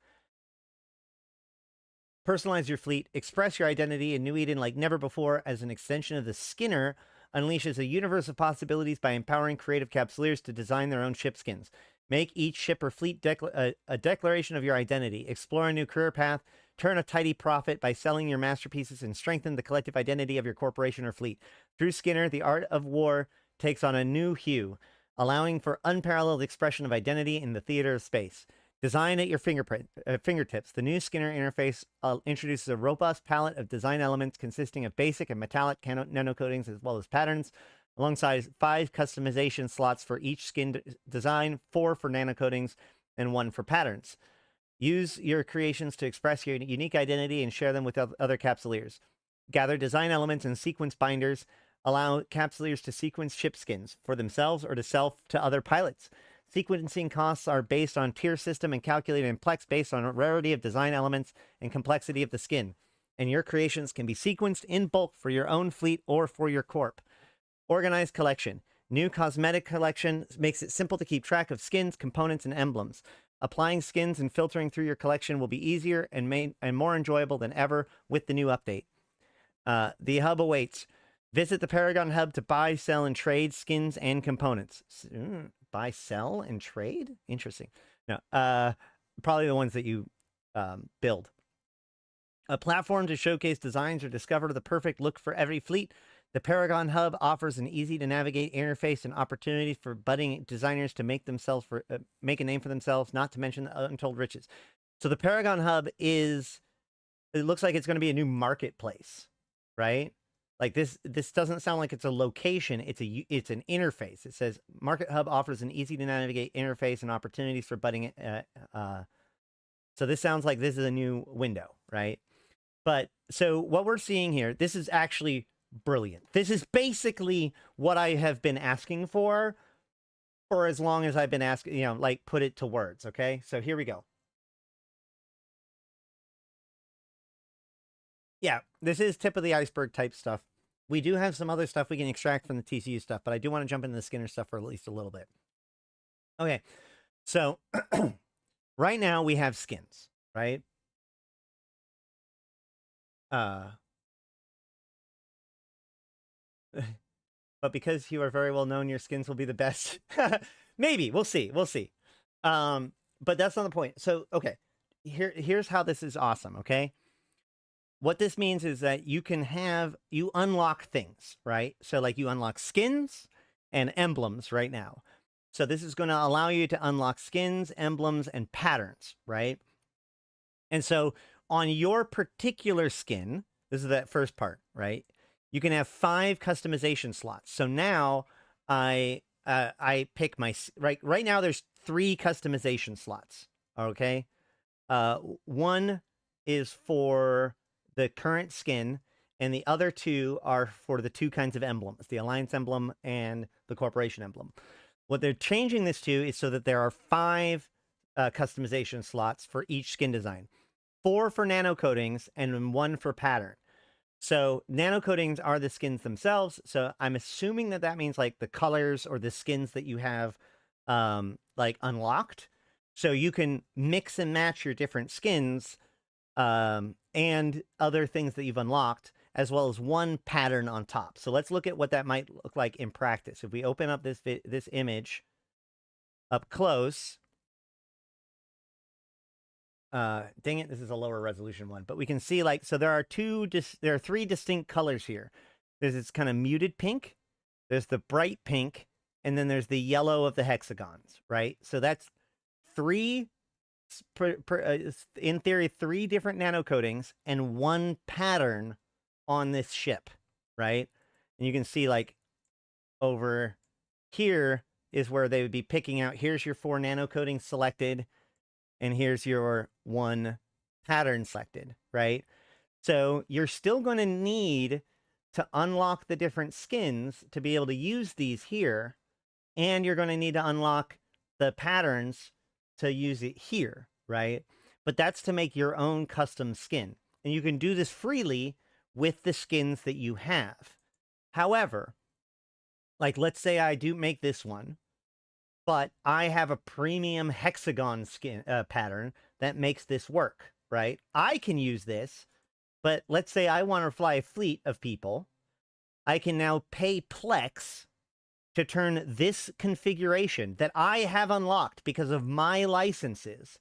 Personalize your fleet. Express your identity in New Eden like never before as an extension of the Skinner unleashes a universe of possibilities by empowering creative Capsuleers to design their own ship skins. Make each ship or fleet a declaration of your identity. Explore a new career path. Turn a tidy profit by selling your masterpieces and strengthen the collective identity of your corporation or fleet. Through Skinner, the art of war takes on a new hue, allowing for unparalleled expression of identity in the theater of space. Design at your fingertips. The new Skinner interface introduces a robust palette of design elements consisting of basic and metallic nanocoatings as well as patterns, alongside 5 customization slots for each skin design, 4 for nanocoatings, and 1 for patterns. Use your creations to express your unique identity and share them with other Capsuleers. Gather design elements and sequence binders. Allow Capsuleers to sequence ship skins for themselves or to sell to other pilots. Sequencing costs are based on tier system and calculated in plex based on rarity of design elements and complexity of the skin. And your creations can be sequenced in bulk for your own fleet or for your corp. Organized collection. New cosmetic collection makes it simple to keep track of skins, components, and emblems. Applying skins and filtering through your collection will be easier and more enjoyable than ever with the new update. The hub awaits. Visit the Paragon Hub to buy, sell, and trade skins and components. Buy, sell, and trade? Interesting. No, probably the ones that you build. A platform to showcase designs or discover the perfect look for every fleet. The Paragon Hub offers an easy-to-navigate interface and opportunities for budding designers to make a name for themselves, not to mention the untold riches. So the Paragon Hub it looks like it's going to be a new marketplace, right? Like this doesn't sound like it's a location. It's an interface. It says Market Hub offers an easy to navigate interface and opportunities for budding. So this sounds like this is a new window, right? But so what we're seeing here, this is actually brilliant. This is basically what I have been asking for as long as I've been asking, you know, like put it to words. Okay. So here we go. Yeah, this is tip of the iceberg type stuff. We do have some other stuff we can extract from the TCU stuff, but I do want to jump into the Skinner stuff for at least a little bit. Okay, so right now we have skins, right? But because you are very well known, your skins will be the best. Maybe, we'll see. But that's not the point. So, okay, here's how this is awesome, okay? What this means is that you unlock things, right? So like you unlock skins and emblems right now. So this is going to allow you to unlock skins, emblems, and patterns, right? And so on your particular skin, this is that first part, right? You can have 5 customization slots. So now I pick my right now. There's 3 customization slots. Okay, one is for the current skin, and the other 2 are for the 2 kinds of emblems: the Alliance emblem and the Corporation emblem. What they're changing this to is so that there are 5 customization slots for each skin design, 4 for nano coatings and 1 for pattern. So nano coatings are the skins themselves. So I'm assuming that that means like the colors or the skins that you have like unlocked. So you can mix and match your different skins and other things that you've unlocked, as well as 1 pattern on top. So let's look at what that might look like in practice. If we open up this image up close, dang it, this is a lower resolution one, but we can see like, so there are 3 distinct colors here. There's this kind of muted pink, there's the bright pink, and then there's the yellow of the hexagons, right? So that's 3, in theory, 3 different nano coatings and 1 pattern on this ship, right? And you can see like over here is where they would be picking out, here's your 4 nano coatings selected, and here's your 1 pattern selected, right? So you're still going to need to unlock the different skins to be able to use these here, and you're going to need to unlock the patterns to use it here, right? But that's to make your own custom skin. And you can do this freely with the skins that you have. However, like let's say I do make this one, but I have a premium hexagon skin pattern that makes this work, right? I can use this, but let's say I want to fly a fleet of people. I can now pay Plex to turn this configuration that I have unlocked because of my licenses.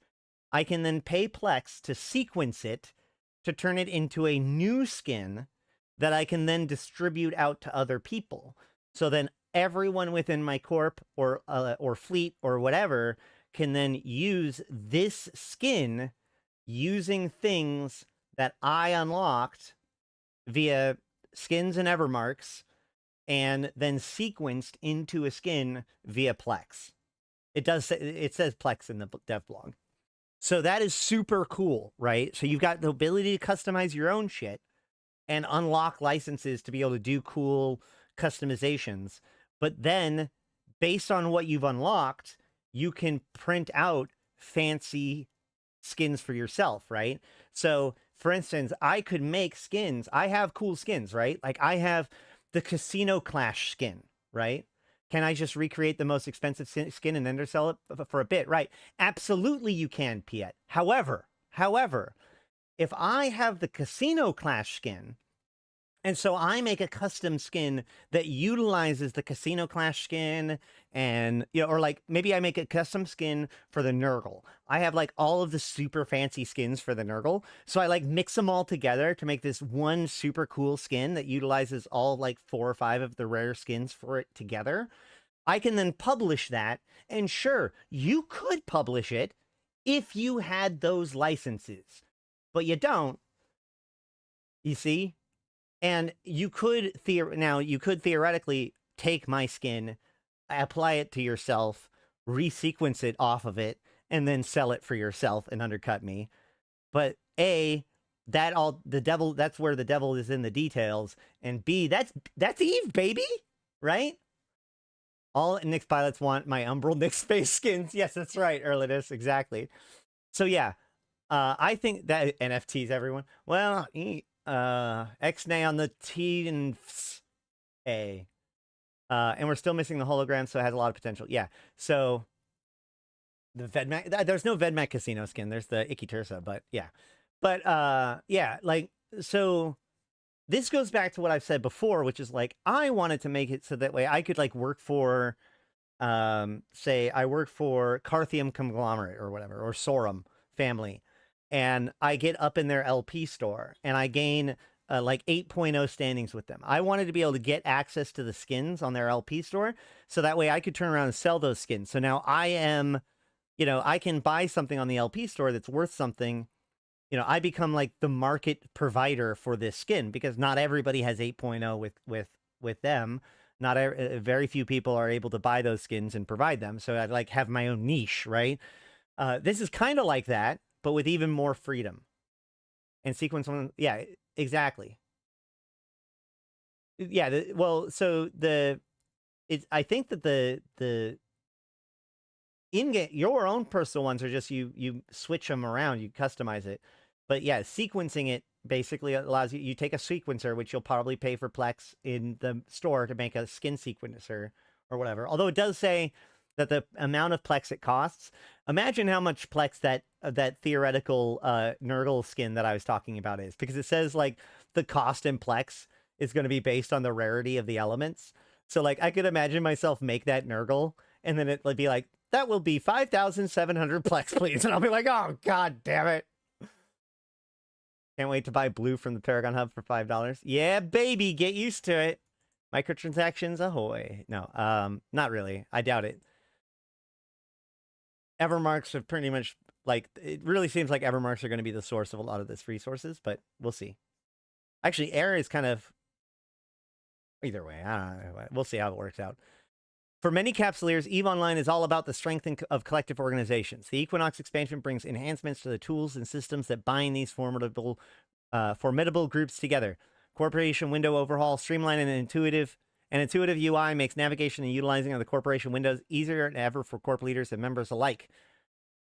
I can then pay Plex to sequence it to turn it into a new skin that I can then distribute out to other people. So then everyone within my corp or fleet or whatever can then use this skin using things that I unlocked via skins and Evermarks, and then sequenced into a skin via Plex. It says Plex in the dev blog. So that is super cool, right? So you've got the ability to customize your own shit and unlock licenses to be able to do cool customizations. But then, based on what you've unlocked, you can print out fancy skins for yourself, right? So, for instance, I could make skins. I have cool skins, right? Like I have the Casino Clash skin, right? Can I just recreate the most expensive skin and undersell it for a bit? Right. Absolutely you can, Piet. However, if I have the Casino Clash skin, and so I make a custom skin that utilizes the Casino Clash skin, and, you know, or like maybe I make a custom skin for the Nurgle. I have like all of the super fancy skins for the Nurgle. So I like mix them all together to make this one super cool skin that utilizes all like 4 or 5 of the rare skins for it together. I can then publish that. And sure, you could publish it if you had those licenses, but you don't, you see? And you could theoretically take my skin, apply it to yourself, resequence it off of it, and then sell it for yourself and undercut me. But A, that's where the devil is in the details. And B, that's Eve, baby, right? All Nyx pilots want my Umbral Nyx space skins. Yes, that's right, Erlidus, exactly. So yeah, I think that NFTs, everyone. Well, X-nay on the T and A. And we're still missing the hologram, so it has a lot of potential. Yeah, so the Vedmak, there's no Vedmak Casino skin. There's the Icky Tursa, but yeah. But yeah, like, so this goes back to what I've said before, which is like, I wanted to make it so that way I could like work for, say I work for Carthium Conglomerate or whatever, or Sorum family. And I get up in their LP store and I gain like 8.0 standings with them. I wanted to be able to get access to the skins on their LP store, so that way I could turn around and sell those skins. So now I am, you know, I can buy something on the LP store that's worth something, you know, I become like the market provider for this skin because not everybody has 8.0 with them. Not very few people are able to buy those skins and provide them. So I like have my own niche, right? This is kind of like that, but with even more freedom. And sequence one, yeah, exactly. Yeah, well, so I think that the in-game, your own personal ones are just you switch them around, you customize it. But yeah, sequencing it basically allows you take a sequencer, which you'll probably pay for Plex in the store to make a skin sequencer or whatever. Although it does say that the amount of Plex it costs. Imagine how much Plex that theoretical Nurgle skin that I was talking about is, because it says like the cost in Plex is going to be based on the rarity of the elements. So like I could imagine myself make that Nurgle and then it would be like, that will be 5,700 Plex, please. And I'll be like, oh, God damn it. Can't wait to buy blue from the Paragon Hub for $5. Yeah, baby, get used to it. Microtransactions, ahoy. No, not really. I doubt it. Evermarks have pretty much, like, it really seems like Evermarks are going to be the source of a lot of this resources, but we'll see. Actually, Air is kind of, either way, I don't know. We'll see how it works out. For many Capsuleers, EVE Online is all about the strength of collective organizations. The Equinox expansion brings enhancements to the tools and systems that bind these formidable groups together. Corporation window overhaul, streamline and intuitive UI makes navigation and utilizing of the corporation windows easier than ever for corp leaders and members alike.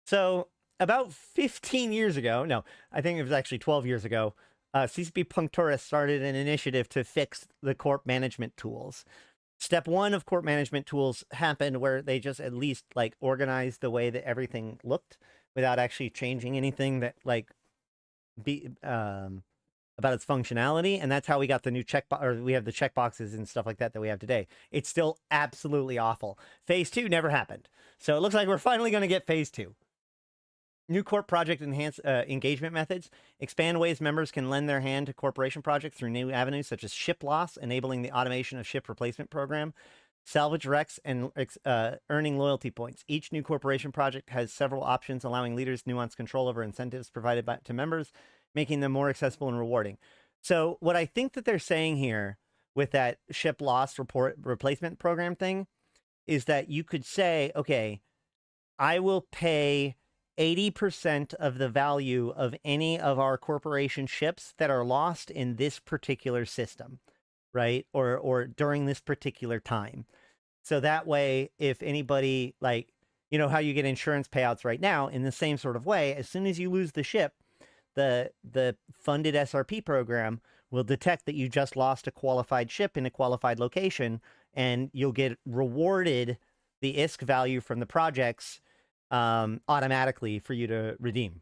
So, about 15 years ago, no, I think it was actually 12 years ago, CCP Puncturis started an initiative to fix the corp management tools. Step one of corp management tools happened where they just at least like organized the way that everything looked without actually changing anything that like about its functionality. And that's how we got the new we have the checkboxes and stuff like that we have today. It's still absolutely awful. Phase 2 never happened. So it looks like we're finally going to get phase 2. New corp project engagement methods expand ways members can lend their hand to corporation projects through new avenues such as ship loss, enabling the automation of ship replacement program, salvage wrecks, and earning loyalty points. Each new corporation project has several options, allowing leaders nuanced control over incentives provided to members, making them more accessible and rewarding. So what I think that they're saying here with that ship loss replacement program thing is that you could say, okay, I will pay 80% of the value of any of our corporation ships that are lost in this particular system, right? Or during this particular time. So that way, if anybody, like, you know how you get insurance payouts right now, in the same sort of way, as soon as you lose the ship, the funded SRP program will detect that you just lost a qualified ship in a qualified location, and you'll get rewarded the ISK value from the projects automatically for you to redeem.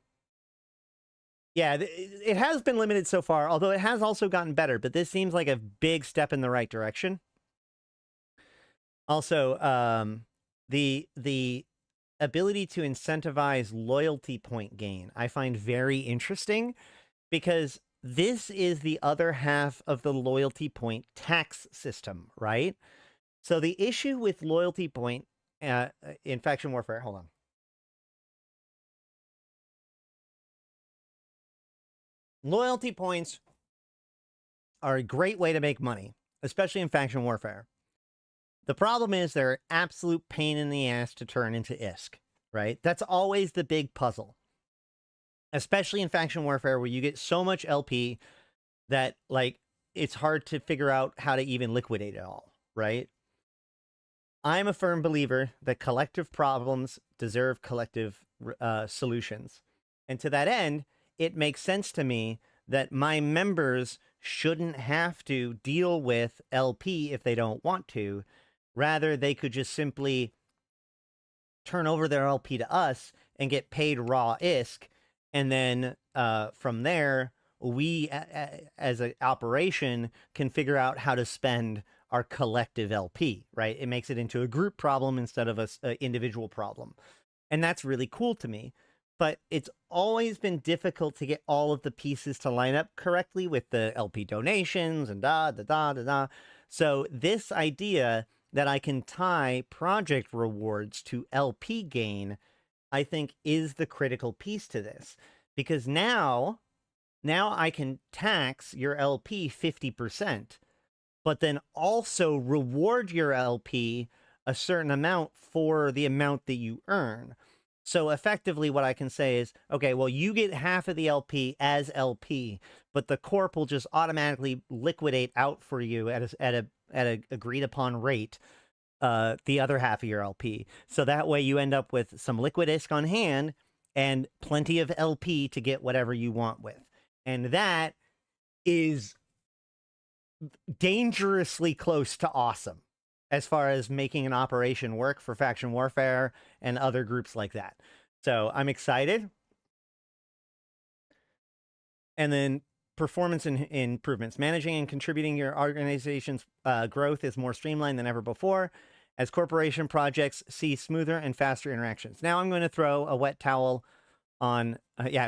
Yeah, it has been limited so far, although it has also gotten better, but this seems like a big step in the right direction. Also, the ability to incentivize loyalty point gain, I find very interesting, because this is the other half of the loyalty point tax system, right? So the issue with loyalty point in faction warfare, hold on. Loyalty points are a great way to make money, especially in faction warfare. The problem is they're an absolute pain in the ass to turn into ISK, right? That's always the big puzzle, especially in faction warfare where you get so much LP that, like, it's hard to figure out how to even liquidate it all, right? I'm a firm believer that collective problems deserve collective solutions. And to that end, it makes sense to me that my members shouldn't have to deal with LP if they don't want to. Rather, they could just simply turn over their LP to us and get paid raw ISK. And then from there, we, as an operation, can figure out how to spend our collective LP, right? It makes it into a group problem instead of an individual problem. And that's really cool to me. But it's always been difficult to get all of the pieces to line up correctly with the LP donations and da. So this idea that I can tie project rewards to LP gain, I think, is the critical piece to this. because now I can tax your LP 50%, but then also reward your LP a certain amount for the amount that you earn. So effectively what I can say is, okay, well, you get half of the LP as LP, but the corp will just automatically liquidate out for you at a agreed upon rate the other half of your LP. So that way you end up with some liquid ISK on hand and plenty of LP to get whatever you want with. And that is dangerously close to awesome as far as making an operation work for faction warfare and other groups like that. So I'm excited. And then performance improvements. Managing and contributing your organization's growth is more streamlined than ever before as corporation projects see smoother and faster interactions. Now I'm going to throw a wet towel on,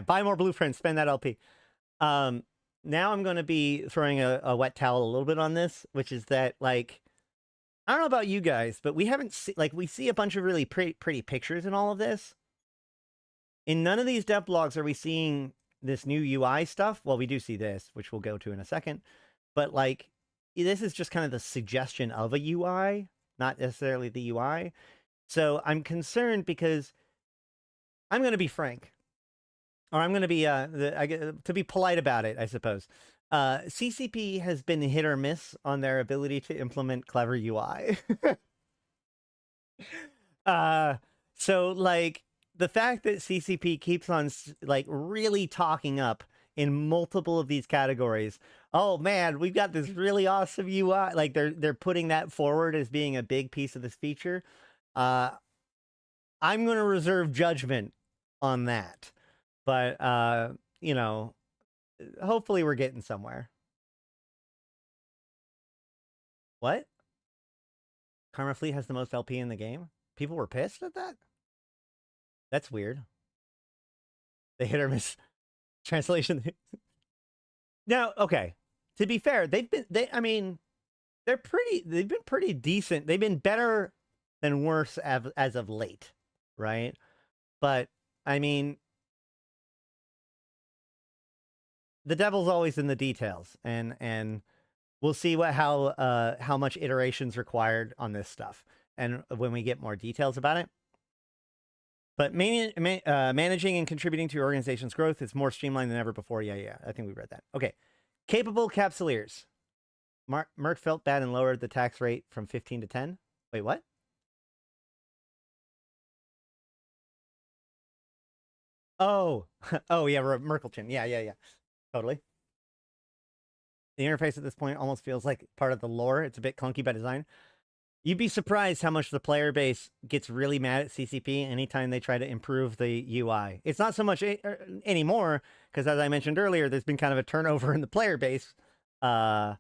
buy more blueprints, spend that LP. Now I'm going to be throwing a wet towel a little bit on this, which is that, like, I don't know about you guys, but we haven't we see a bunch of really pretty pictures in all of this. In none of these dev blogs are we seeing this new UI stuff. Well, we do see this, which we'll go to in a second. But, like, this is just kind of the suggestion of a UI, not necessarily the UI. So I'm concerned because I'm going to be frank. Or I'm going to be, to be polite about it, I suppose. CCP has been hit or miss on their ability to implement clever UI. So, like, the fact that CCP keeps on, like, really talking up in multiple of these categories, oh man, we've got this really awesome UI. Like, they're putting that forward as being a big piece of this feature. I'm going to reserve judgment on that. But, you know, hopefully we're getting somewhere. What? Karma Fleet has the most LP in the game? People were pissed at that? That's weird. The hit or miss translation. Now, okay. To be fair, they've been pretty decent. They've been better than worse as of late, right? But, I mean, the devil's always in the details, and we'll see how much iteration's required on this stuff, and when we get more details about it. But managing and contributing to your organization's growth is more streamlined than ever before. Yeah, I think we read that. Okay, capable capsuleers. Merck felt bad and lowered the tax rate from 15 to 10. Wait, what? Oh, oh yeah, Merkelchen. Yeah. Totally. The interface at this point almost feels like part of the lore. It's a bit clunky by design. You'd be surprised how much the player base gets really mad at CCP anytime they try to improve the UI. It's not so much anymore, because as I mentioned earlier, there's been kind of a turnover in the player base. Yeah.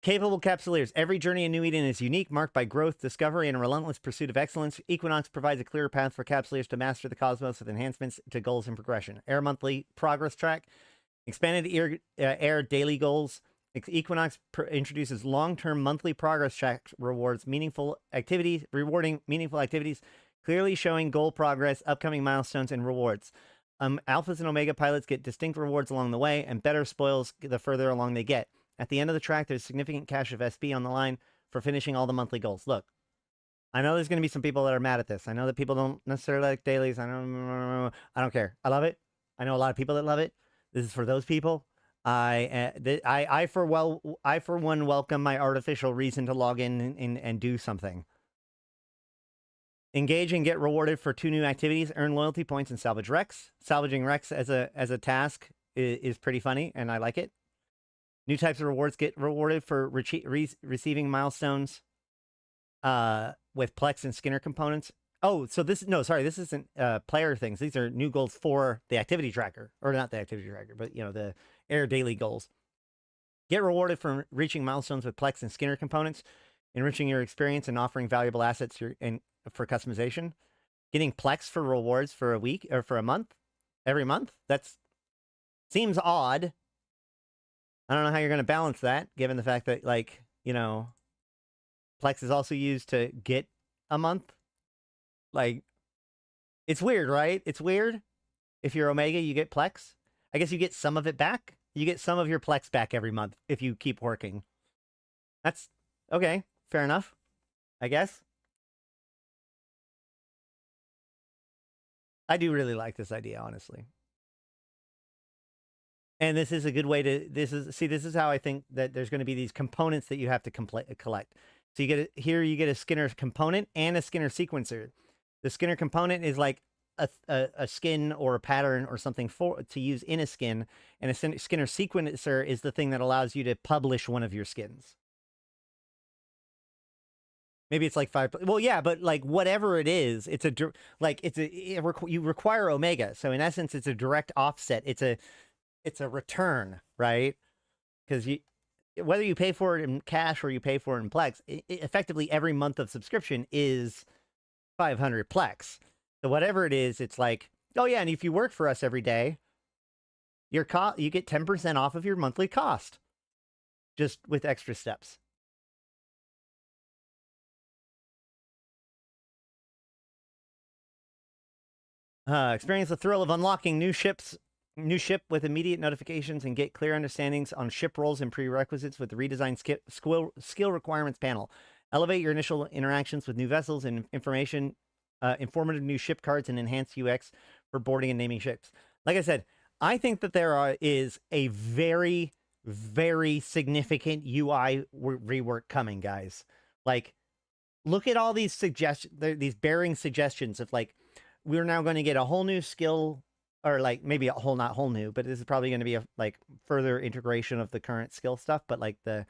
Capable capsuleers. Every journey in New Eden is unique, marked by growth, discovery, and a relentless pursuit of excellence. Equinox provides a clearer path for capsuleers to master the cosmos with enhancements to goals and progression. Air monthly progress track. Expanded air daily goals. Equinox introduces long-term monthly progress track rewarding meaningful activities, clearly showing goal progress, upcoming milestones, and rewards. Alphas and Omega pilots get distinct rewards along the way, and better spoils the further along they get. At the end of the track, there's significant cash of SP on the line for finishing all the monthly goals. Look, I know there's going to be some people that are mad at this. I know that people don't necessarily like dailies. I don't care. I love it. I know a lot of people that love it. This is for those people. I for one welcome my artificial reason to log in and do something. Engage and get rewarded for 2 new activities. Earn loyalty points and salvage Rex. Salvaging Rex as a task is pretty funny, and I like it. New types of rewards get rewarded for receiving milestones with Plex and Skinner components. Oh, so this isn't player things. These are new goals for the activity tracker, or not the activity tracker, but the air daily goals. Get rewarded for reaching milestones with Plex and Skinner components, enriching your experience and offering valuable assets for customization. Getting Plex for rewards for a week or for a month, every month. That seems odd. I don't know how you're going to balance that, given the fact that, Plex is also used to get a month. Like, it's weird, right? It's weird. If you're Omega, you get Plex. I guess you get some of it back. You get some of your Plex back every month if you keep working. That's okay. Fair enough, I guess. I do really like this idea, honestly. And this is a good way to, this is how I think that there's going to be these components that you have to collect. So you get here you get a Skinner component and a Skinner sequencer. The Skinner component is like a skin or a pattern or something to use in a skin, and a Skinner sequencer is the thing that allows you to publish one of your skins. Maybe it's like 5. Well, yeah, but like whatever it is, it's you require Omega. So in essence, it's a direct offset. It's a return, right? Because whether you pay for it in cash or you pay for it in Plex, effectively every month of subscription is 500 Plex. So whatever it is, it's like, oh yeah, and if you work for us every day, you get 10% off of your monthly cost, just with extra steps. Experience the thrill of unlocking new ship with immediate notifications and get clear understandings on ship roles and prerequisites with the redesigned skill requirements panel. Elevate your initial interactions with new vessels and informative new ship cards and enhanced UX for boarding and naming ships. Like I said, I think that there is a very, very significant UI rework coming, guys. Like, look at all these these bearing suggestions of like, we're now going to get a whole new skill, or like maybe not whole new, but this is probably going to be a like further integration of the current skill stuff. But like I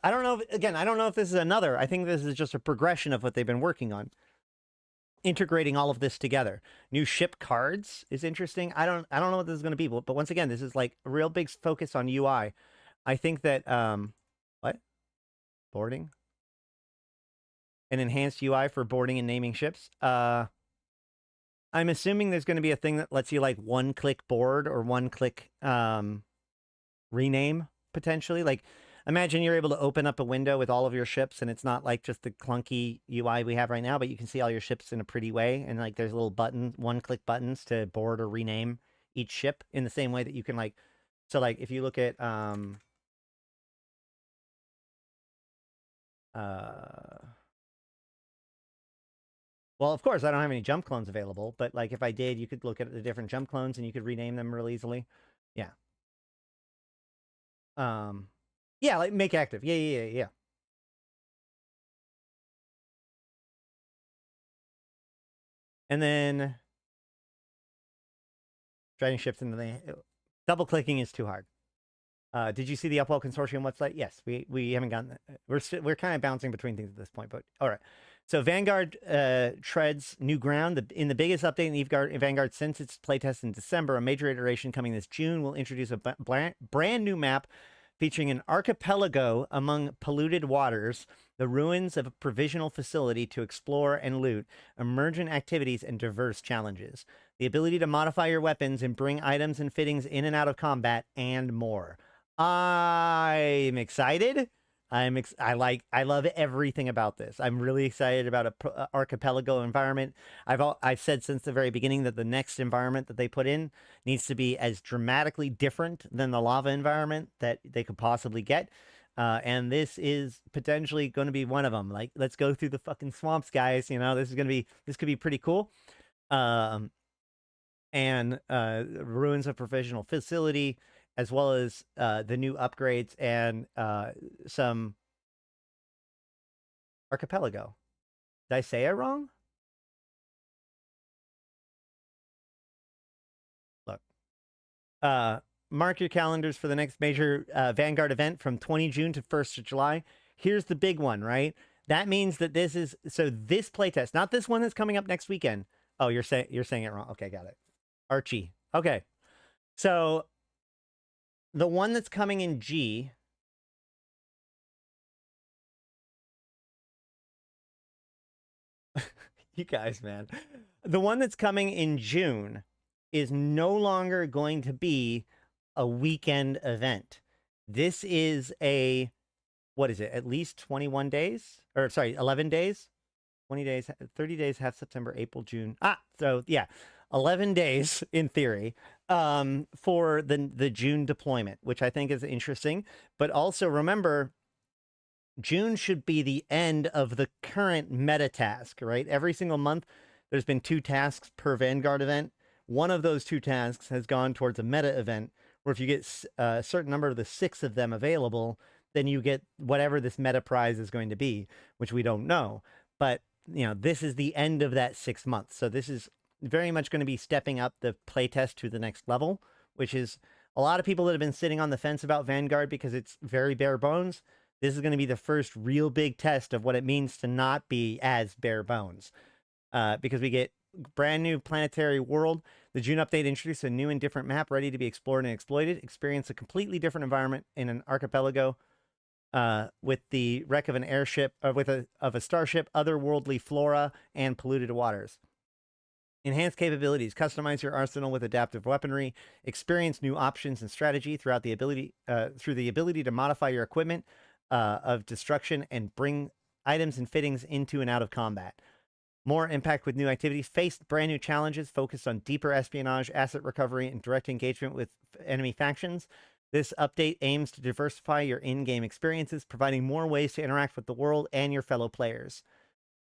don't know. I don't know if this is another. I think this is just a progression of what they've been working on, integrating all of this together. New ship cards is interesting. I don't know what this is going to be, but once again, this is like a real big focus on UI. I think that what boarding, an enhanced UI for boarding and naming ships. I'm assuming there's going to be a thing that lets you like one-click board or one-click rename, potentially. Like, imagine you're able to open up a window with all of your ships, and it's not like just the clunky UI we have right now, but you can see all your ships in a pretty way, and like there's little one-click buttons to board or rename each ship in the same way that you can like, so like if you look at well, of course, I don't have any jump clones available, but like if I did, you could look at the different jump clones and you could rename them real easily. Yeah. Yeah, like make active. Yeah. And then driving ships into the double clicking is too hard. Did you see the Upwell Consortium website? Yes, we haven't gotten that. We're kind of bouncing between things at this point, but all right. So Vanguard treads new ground. In the biggest update in Vanguard since its playtest in December, a major iteration coming this June will introduce a brand new map featuring an archipelago among polluted waters, the ruins of a provisional facility to explore and loot, emergent activities, and diverse challenges. The ability to modify your weapons and bring items and fittings in and out of combat, and more. I'm excited. I love everything about this. I'm really excited about a archipelago environment. I've said since the very beginning that the next environment that they put in needs to be as dramatically different than the lava environment that they could possibly get. And this is potentially going to be one of them. Like, let's go through the fucking swamps, guys. You know, this could be pretty cool. And ruins of provisional facility, as well as the new upgrades and some archipelago. Did I say it wrong? Look. Mark your calendars for the next major Vanguard event from 20 June to 1st of July. Here's the big one, right? That means that this playtest, not this one that's coming up next weekend. Oh, you're saying it wrong. Okay, got it. Archie. Okay. So the one that's coming in G you guys, man. The one that's coming in June is no longer going to be a weekend event. This is what is it? At least 21 days? Or sorry, 11 days? 20 days, 30 days, half September, April, June. So yeah, 11 days in theory for the June deployment, which I think is interesting. But also remember, June should be the end of the current meta task, right? Every single month, there's been 2 tasks per Vanguard event. One of those 2 tasks has gone towards a meta event, where if you get a certain number of the 6 of them available, then you get whatever this meta prize is going to be, which we don't know. But, you know, this is the end of that 6 months. So this is very much going to be stepping up the playtest to the next level, which is a lot of people that have been sitting on the fence about Vanguard because it's very bare bones. This is going to be the first real big test of what it means to not be as bare bones, because we get brand new planetary world. The June update introduced a new and different map ready to be explored and exploited. Experience a completely different environment in an archipelago with the wreck of an airship, of a starship, otherworldly flora, and polluted waters. Enhanced capabilities. Customize your arsenal with adaptive weaponry. Experience new options and strategy throughout the ability through the ability to modify your equipment of destruction and bring items and fittings into and out of combat. More impact with new activities. Face brand new challenges focused on deeper espionage, asset recovery, and direct engagement with enemy factions. This update aims to diversify your in-game experiences, providing more ways to interact with the world and your fellow players.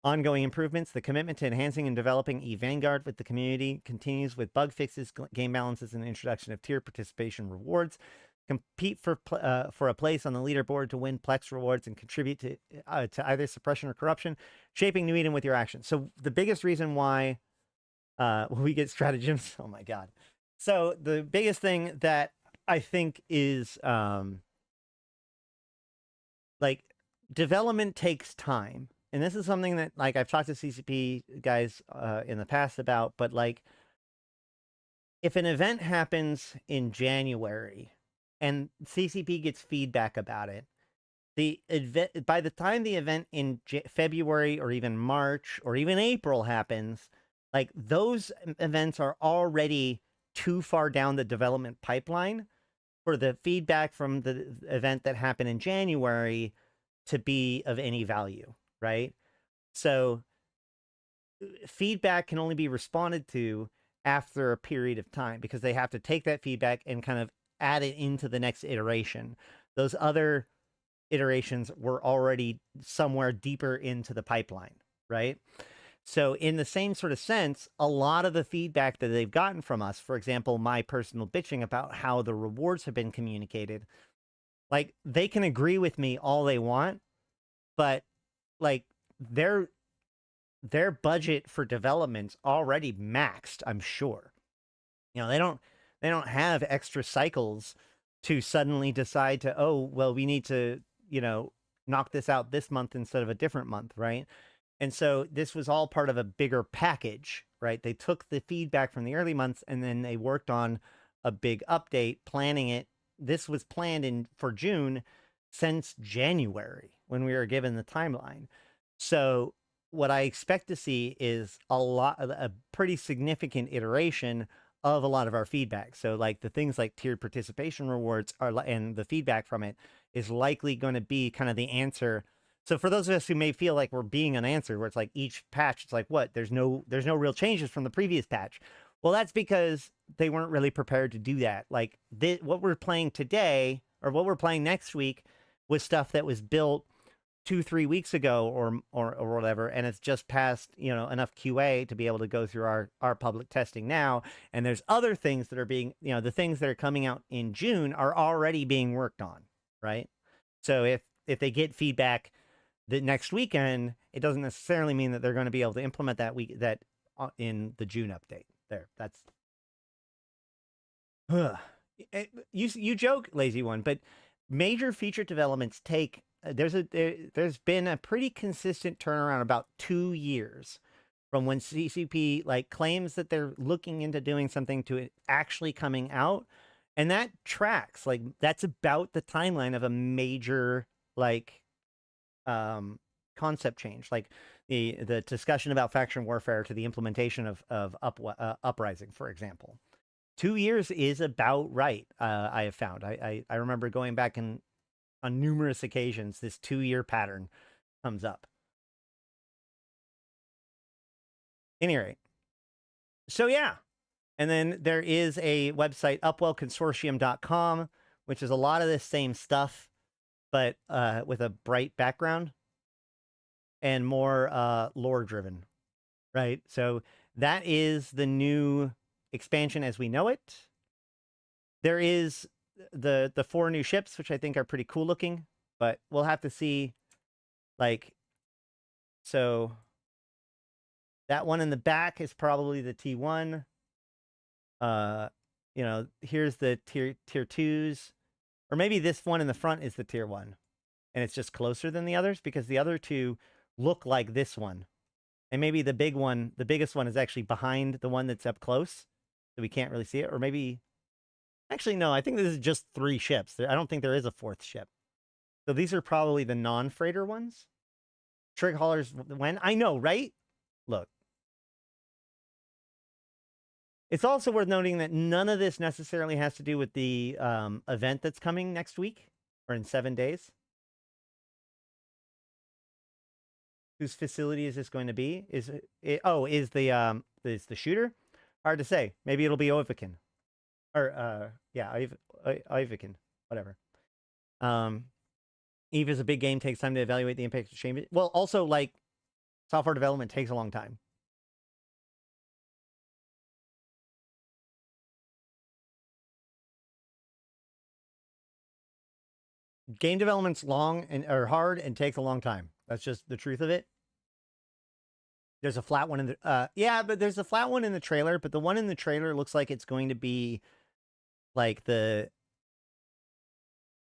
Ongoing improvements. The commitment to enhancing and developing eVanguard with the community continues with bug fixes, game balances, and the introduction of tier participation rewards. Compete for a place on the leaderboard to win Plex rewards and contribute to either suppression or corruption, shaping New Eden with your actions. So the biggest reason why we get stratagems, oh my god. So the biggest thing that I think is like, development takes time. And this is something that, like, I've talked to CCP guys in the past about, but like, if an event happens in January and CCP gets feedback about it, the event, by the time the event in February or even March or even April happens, like, those events are already too far down the development pipeline for the feedback from the event that happened in January to be of any value, right? So feedback can only be responded to after a period of time, because they have to take that feedback and kind of add it into the next iteration. Those other iterations were already somewhere deeper into the pipeline, right? So in the same sort of sense, a lot of the feedback that they've gotten from us, for example, my personal bitching about how the rewards have been communicated, like, they can agree with me all they want, but like, their budget for development's already maxed, I'm sure. You know, they don't have extra cycles to suddenly decide to, oh, well, we need to, you know, knock this out this month instead of a different month, right? And so this was all part of a bigger package, right? They took the feedback from the early months and then they worked on a big update, planning it. This was planned for June since January when we were given the timeline. So what I expect to see is a pretty significant iteration of a lot of our feedback. So like the things like tiered participation rewards and the feedback from it is likely going to be kind of the answer. So for those of us who may feel like we're being unanswered, where it's like each patch, it's like, what? There's no real changes from the previous patch. Well, that's because they weren't really prepared to do that. Like what we're playing today, or what we're playing next week, was stuff that was built 2-3 weeks ago or whatever, and it's just passed, you know, enough QA to be able to go through our public testing now. And there's other things that are being, you know, the things that are coming out in June are already being worked on, right? So if they get feedback the next weekend, it doesn't necessarily mean that they're going to be able to implement that in the June update. There, that's you joke, lazy one, but major feature developments take. There's been a pretty consistent turnaround, about 2 years from when CCP like claims that they're looking into doing something to it actually coming out, and that tracks. Like, that's about the timeline of a major like concept change, like the discussion about faction warfare to the implementation of uprising, for example. 2 years is about right. I have found. I remember going back and on numerous occasions, this 2-year pattern comes up. Any rate. So yeah. And then there is a website, upwellconsortium.com, which is a lot of this same stuff, but with a bright background and more lore-driven, right? So that is the new expansion as we know it. There is the 4 new ships, which I think are pretty cool looking, but we'll have to see, like, so that one in the back is probably the T1. You know, here's the tier 2s, or maybe this one in the front is the tier 1, and it's just closer than the others because the other two look like this one, and maybe the biggest one is actually behind the one that's up close, so we can't really see it. Or maybe, actually no, I think this is just 3 ships. I don't think there is a 4th ship. So these are probably the non-freighter ones. Trig haulers, when? I know, right? Look. It's also worth noting that none of this necessarily has to do with the event that's coming next week or in 7 days. Whose facility is this going to be? Is the shooter? Hard to say. Maybe it'll be Oivikin. Or Oivikin. Whatever. Eve is a big game, takes time to evaluate the impact of change. Well, also, like, software development takes a long time. Game development's long or hard and takes a long time. That's just the truth of it. There's a flat one in the yeah, but there's a flat one in the trailer, but the one in the trailer looks like it's going to be like the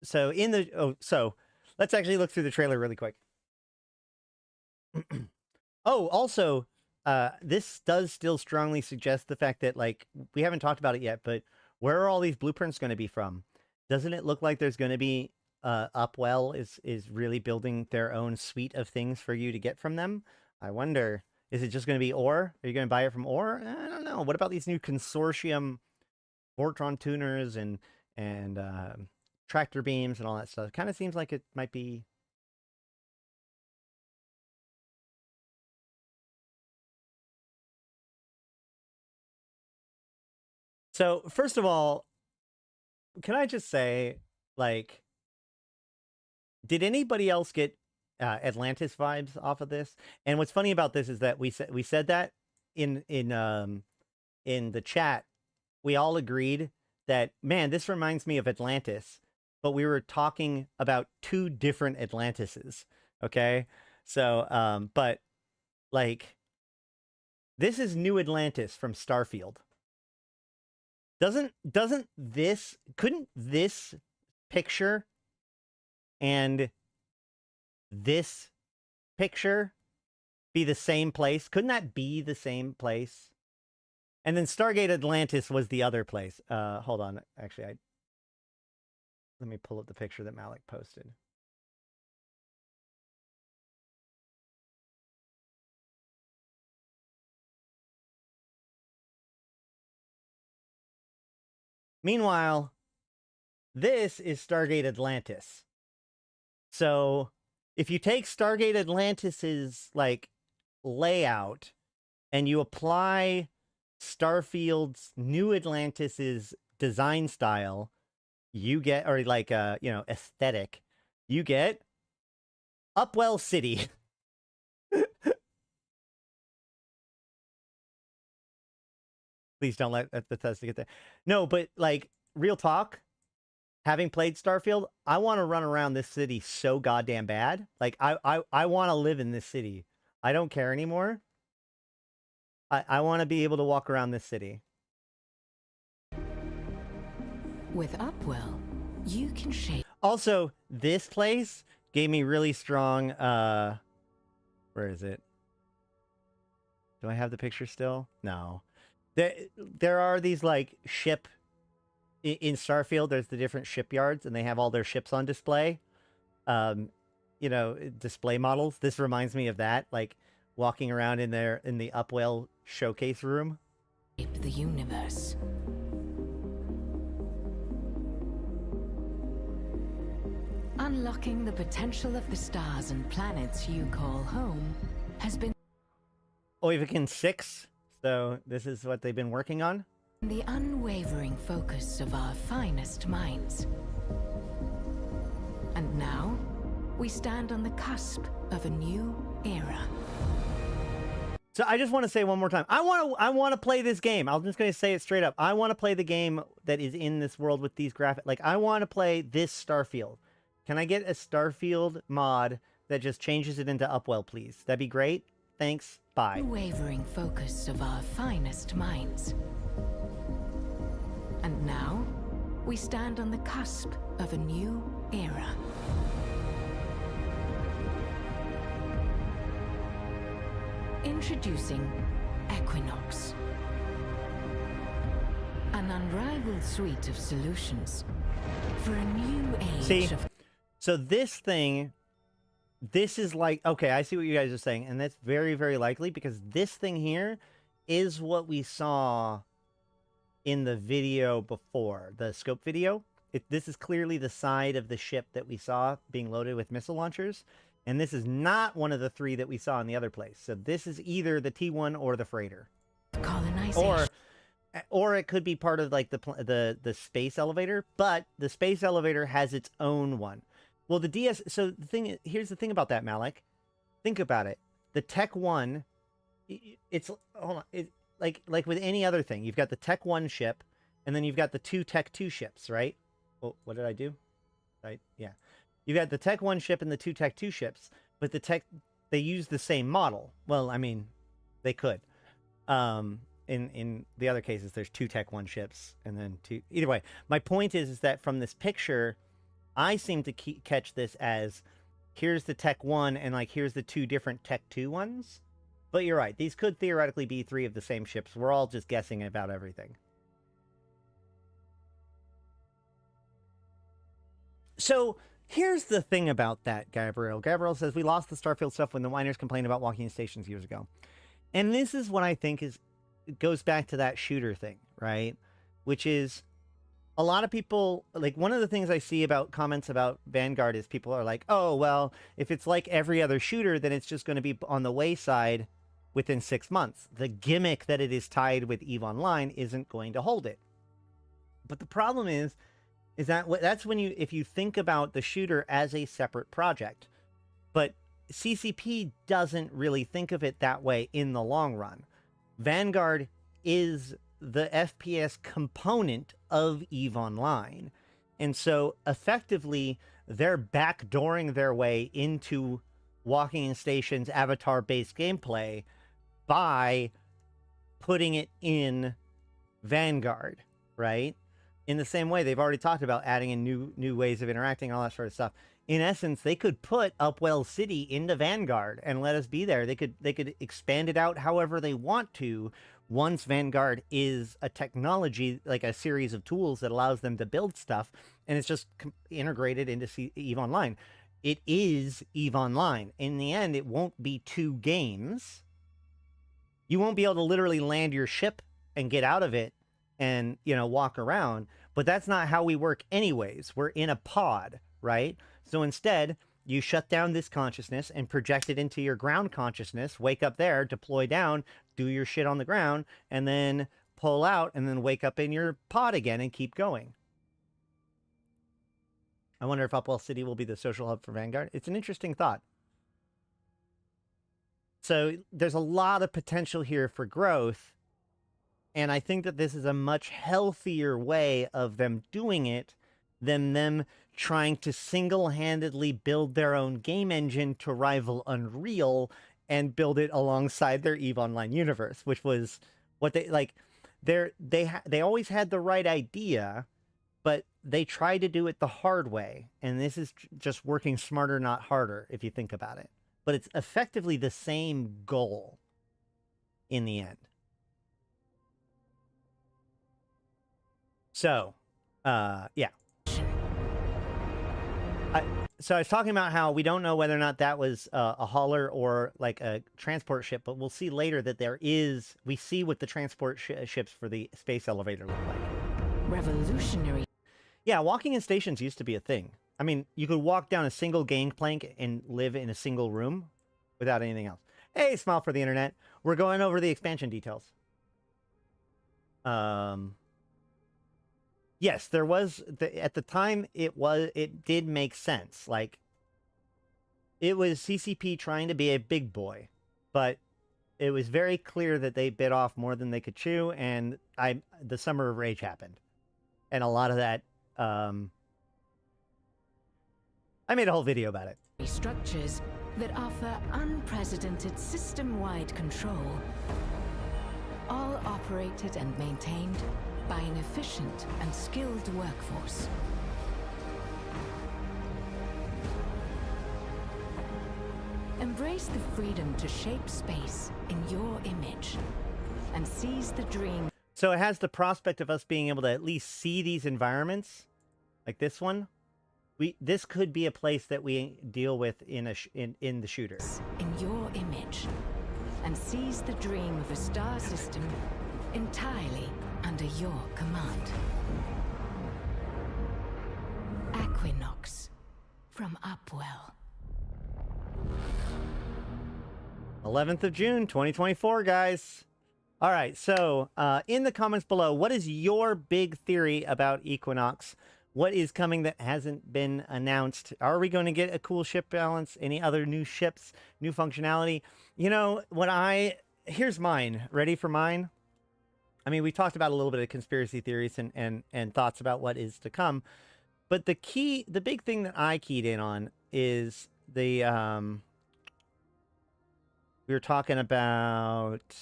so let's actually look through the trailer really quick. Oh, also, this does still strongly suggest the fact that, like, we haven't talked about it yet, but where are all these blueprints going to be from? Doesn't it look like there's going to be Upwell is really building their own suite of things for you to get from them? I wonder, is it just going to be ore? Are you going to buy it from ore? I don't know. What about these new consortium Vortron tuners and tractor beams and all that stuff? It kind of seems like it might be. So first of all, can I just say, like, did anybody else get Atlantis vibes off of this? And what's funny about this is that we said that in the chat, we all agreed that, man, this reminds me of Atlantis, but we were talking about 2 different Atlantises. Okay, so but like, this is New Atlantis from Starfield. Couldn't this picture and this picture be the same place? Couldn't that be the same place? And then Stargate Atlantis was the other place. Hold on. Actually, let me pull up the picture that Malik posted. Meanwhile, this is Stargate Atlantis. So if you take Stargate Atlantis's, like, layout and you apply Starfield's New Atlantis's design style, you get, or like aesthetic, you get Upwell City. Please don't let Bethesda get there. No, but, like, real talk, having played Starfield, I want to run around this city so goddamn bad. Like, I want to live in this city. I don't care anymore. I want to be able to walk around this city. With Upwell, you can shape. Also, this place gave me really strong, where is it? Do I have the picture still? No. There are these, like, ship in Starfield. There's the different shipyards, and they have all their ships on display. Display models. This reminds me of that, like, walking around in the Upwell showcase room. The universe. Unlocking the potential of the stars and planets you call home has been Oivikin 6. So this is what they've been working on. The unwavering focus of our finest minds. And now, we stand on the cusp of a new era. So I just want to say one more time, I want to play this game. I'm just going to say it straight up. I want to play the game that is in this world with these graphics. Like, I want to play this Starfield. Can I get a Starfield mod that just changes it into Upwell, please? That'd be great. Thanks. Bye. Unwavering focus of our finest minds. And now, we stand on the cusp of a new era. Introducing Equinox. An unrivaled suite of solutions for a new age. See, so this thing, this is like, okay, I see what you guys are saying, and that's very, very likely because this thing here is what we saw in the video before, the scope video. This is clearly the side of the ship that we saw being loaded with missile launchers. And this is not one of the 3 that we saw in the other place. So this is either the T1 or the freighter. Colonization. Or it could be part of like the space elevator, but the space elevator has its own one. Well, the DS. So the thing, here's the thing about that, Malik. Think about it. The Tech 1, it's hold on. It like with any other thing, you've got the Tech 1 ship, and then you've got the 2 Tech 2 ships, right? Oh, what did I do? Right? Yeah. You got the Tech 1 ship and the 2 Tech 2 ships, but they use the same model. Well, I mean, they could. In the other cases, there's 2 Tech 1 ships and then 2. Either way, my point is that from this picture, I seem to catch this as here's the Tech 1 and like here's the 2 different Tech 2 ones. But you're right; these could theoretically be 3 of the same ships. We're all just guessing about everything. So. Here's the thing about that, Gabriel. Gabriel says, we lost the Starfield stuff when the whiners complained about walking in stations years ago. And this is what I think it goes back to that shooter thing, right? Which is a lot of people, like one of the things I see about comments about Vanguard is people are like, oh, well, if it's like every other shooter, then it's just going to be on the wayside within 6 months. The gimmick that it is tied with EVE Online isn't going to hold it. But the problem is that's when if you think about the shooter as a separate project, but CCP doesn't really think of it that way in the long run. Vanguard is the FPS component of EVE Online. And so effectively they're backdooring their way into walking in stations avatar-based gameplay by putting it in Vanguard, right? In the same way, they've already talked about adding in new ways of interacting, all that sort of stuff. In essence, they could put Upwell City into Vanguard and let us be there. They could expand it out however they want to once Vanguard is a technology, like a series of tools that allows them to build stuff, and it's just integrated into EVE Online. It is EVE Online. In the end, it won't be 2 games. You won't be able to literally land your ship and get out of it and, you know, walk around. But that's not how we work anyways. We're in a pod, right? So instead, you shut down this consciousness and project it into your ground consciousness, wake up there, deploy down, do your shit on the ground, and then pull out and then wake up in your pod again and keep going. I wonder if Upwell City will be the social hub for Vanguard. It's an interesting thought. So there's a lot of potential here for growth. And I think that this is a much healthier way of them doing it than them trying to single-handedly build their own game engine to rival Unreal and build it alongside their EVE Online universe, which was what they like. They always had the right idea, but they tried to do it the hard way. And this is just working smarter, not harder, if you think about it. But it's effectively the same goal in the end. So, yeah. So I was talking about how we don't know whether or not that was a hauler or like a transport ship, but we'll see later that we see what the transport ships for the space elevator look like. Revolutionary. Yeah, walking in stations used to be a thing. I mean, you could walk down a single gangplank and live in a single room without anything else. Hey, smile for the internet. We're going over the expansion details. Yes, there was at the time it did make sense. Like it was CCP trying to be a big boy, but it was very clear that they bit off more than they could chew, and the Summer of Rage happened, and a lot of that. I made a whole video about it. Structures that offer unprecedented system-wide control, all operated and maintained by an efficient and skilled workforce. Embrace the freedom to shape space in your image and seize the dream. So it has the prospect of us being able to at least see these environments, like this one. This could be a place that we deal with in the shooter. In your image, and seize the dream of a star system entirely under your command. Equinox from Upwell. 11th of June, 2024, guys. All right, so in the comments below, what is your big theory about Equinox? What is coming that hasn't been announced? Are we going to get a cool ship balance? Any other new ships, new functionality? You know, here's mine. Ready for mine? I mean, we talked about a little bit of conspiracy theories and thoughts about what is to come. But the big thing that I keyed in on is we were talking about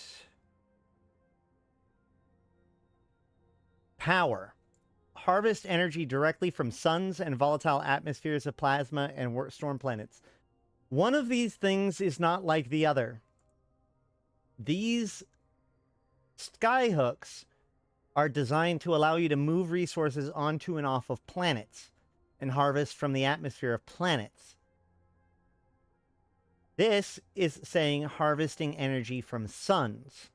power. Harvest energy directly from suns and volatile atmospheres of plasma and storm planets. One of these things is not like the other. These skyhooks are designed to allow you to move resources onto and off of planets and harvest from the atmosphere of planets. This is saying harvesting energy from suns.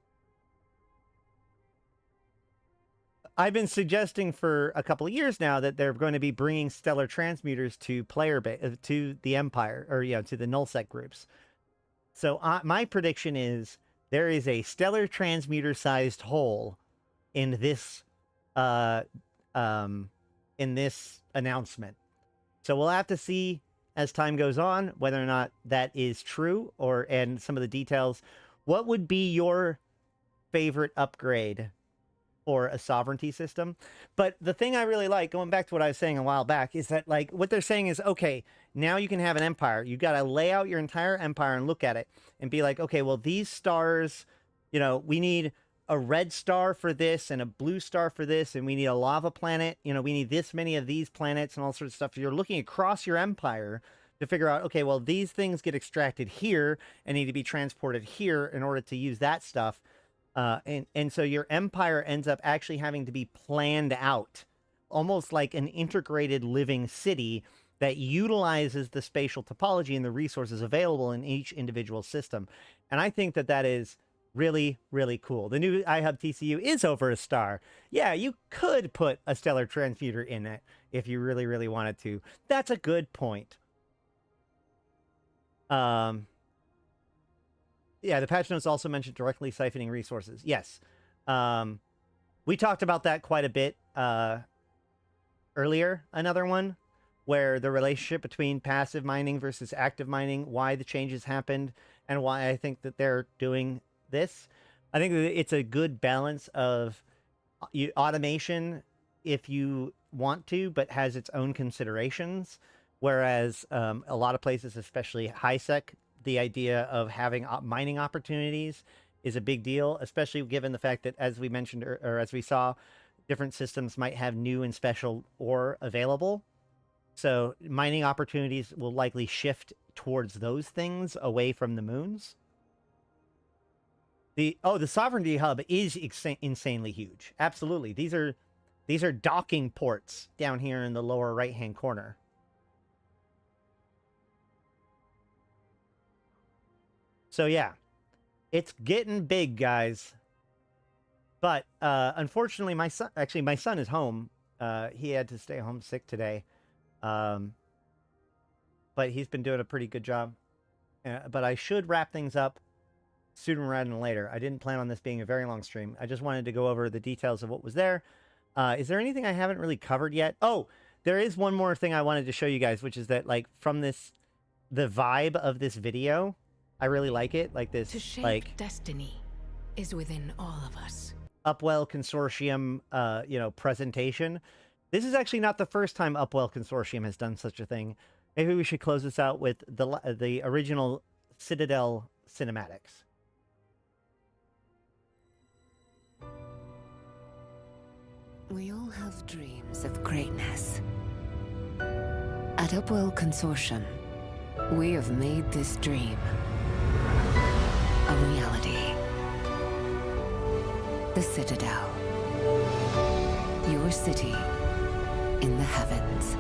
I've been suggesting for a couple of years now that they're going to be bringing stellar transmuters to to the Empire, or to the nullsec groups. So my prediction is there is a stellar transmuter-sized hole in this announcement. So we'll have to see as time goes on whether or not that is true, and some of the details. What would be your favorite upgrade for a sovereignty system? But the thing I really like, going back to what I was saying a while back, is that like what they're saying is, okay, now you can have an empire. You got to lay out your entire empire and look at it and be like, okay, well, these stars, we need a red star for this and a blue star for this, and we need a lava planet. We need this many of these planets and all sorts of stuff. You're looking across your empire to figure out, okay, well, these things get extracted here and need to be transported here in order to use that stuff. And so your empire ends up actually having to be planned out, almost like an integrated living city that utilizes the spatial topology and the resources available in each individual system. And I think that that is really, really cool. The new iHub TCU is over a star. Yeah, you could put a stellar transmuter in it if you really, really wanted to. That's a good point. Yeah, the patch notes also mentioned directly siphoning resources. Yes. We talked about that quite a bit earlier, another one, where the relationship between passive mining versus active mining, why the changes happened, and why I think that they're doing this. I think that it's a good balance of automation if you want to, but has its own considerations. Whereas a lot of places, especially high-sec, the idea of having mining opportunities is a big deal, especially given the fact that, as we mentioned, or as we saw, different systems might have new and special ore available. So mining opportunities will likely shift towards those things away from the moons. The Sovereignty Hub is insanely huge. Absolutely. These are docking ports down here in the lower right-hand corner. So yeah, it's getting big, guys. But unfortunately, my son is home. He had to stay home sick today. But he's been doing a pretty good job. But I should wrap things up sooner rather than later. I didn't plan on this being a very long stream. I just wanted to go over the details of what was there. Is there anything I haven't really covered yet? Oh, there is one more thing I wanted to show you guys, which is that, like, from this, the vibe of this video, I really like it. Like this, To shape like, destiny is within all of us. Upwell Consortium, presentation. This is actually not the first time Upwell Consortium has done such a thing. Maybe we should close this out with the original Citadel cinematics. We all have dreams of greatness. At Upwell Consortium, we have made this dream a reality. The Citadel. Your city in the heavens.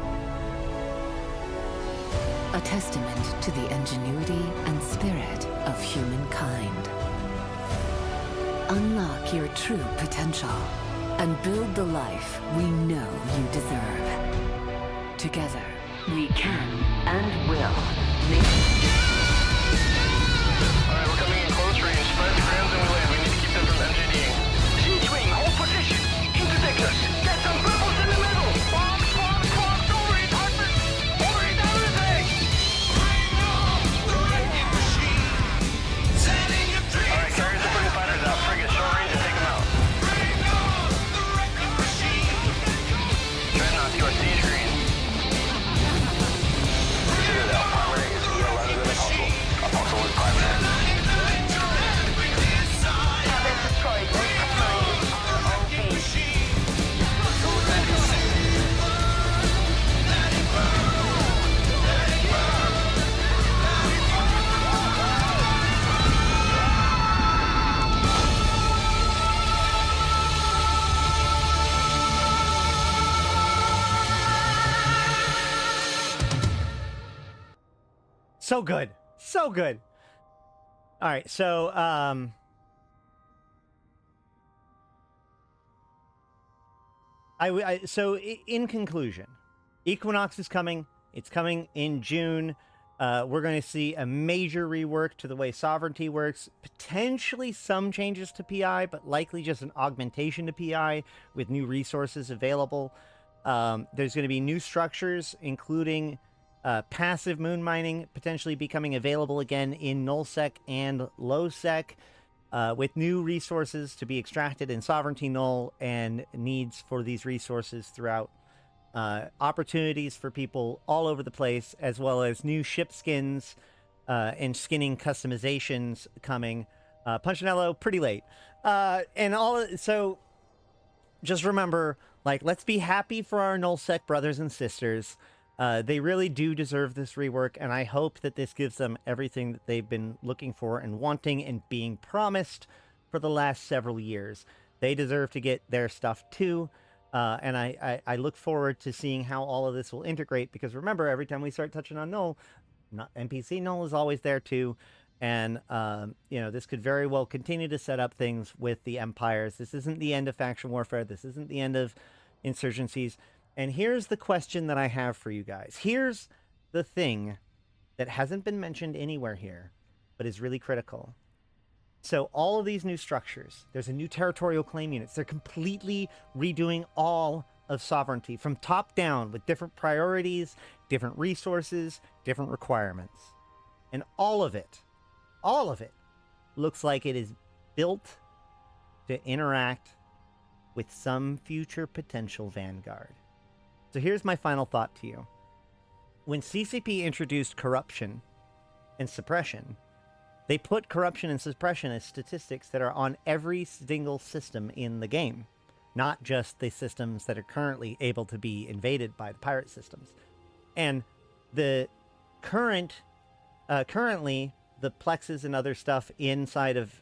A testament to the ingenuity and spirit of humankind. Unlock your true potential and build the life we know you deserve. Together, we can and will make... Alright, we're coming in close range. Spread the grounds and we land. We need to keep them from MGDing. C-Swing, hold position! Interdict us! Get some bubbles in the middle! Bombs, bombs, bombs! Over it, Hartman! Over it, everything! Alright, carriers are putting fighters out. Frigate, short range and take them out. Dreadnought to our siege screen. Citadel, primary is E11 and Apostle. Apostle is primary. Cabin destroyed. Rectifying on page. So good. So good. All right, so in conclusion, Equinox is coming. It's coming in June. We're going to see a major rework to the way sovereignty works, potentially some changes to PI, but likely just an augmentation to PI with new resources available. There's going to be new structures, including passive moon mining potentially becoming available again in nullsec and lowsec, with new resources to be extracted in sovereignty null and needs for these resources throughout, opportunities for people all over the place, as well as new ship skins and skinning customizations coming. Punchinello, pretty late. So just remember, like, let's be happy for our nullsec brothers and sisters. They really do deserve this rework, and I hope that this gives them everything that they've been looking for and wanting and being promised for the last several years. They deserve to get their stuff too, and I look forward to seeing how all of this will integrate, because remember, every time we start touching on null, NPC null is always there too, and this could very well continue to set up things with the empires. This isn't the end of faction warfare. This isn't the end of insurgencies. And here's the question that I have for you guys. Here's the thing that hasn't been mentioned anywhere here, but is really critical. So all of these new structures, there's a new territorial claim units. They're completely redoing all of sovereignty from top down with different priorities, different resources, different requirements. And all of it looks like it is built to interact with some future potential vanguard. So here's my final thought to you. When CCP introduced corruption and suppression, they put corruption and suppression as statistics that are on every single system in the game, not just the systems that are currently able to be invaded by the pirate systems. And the currently the plexes and other stuff inside of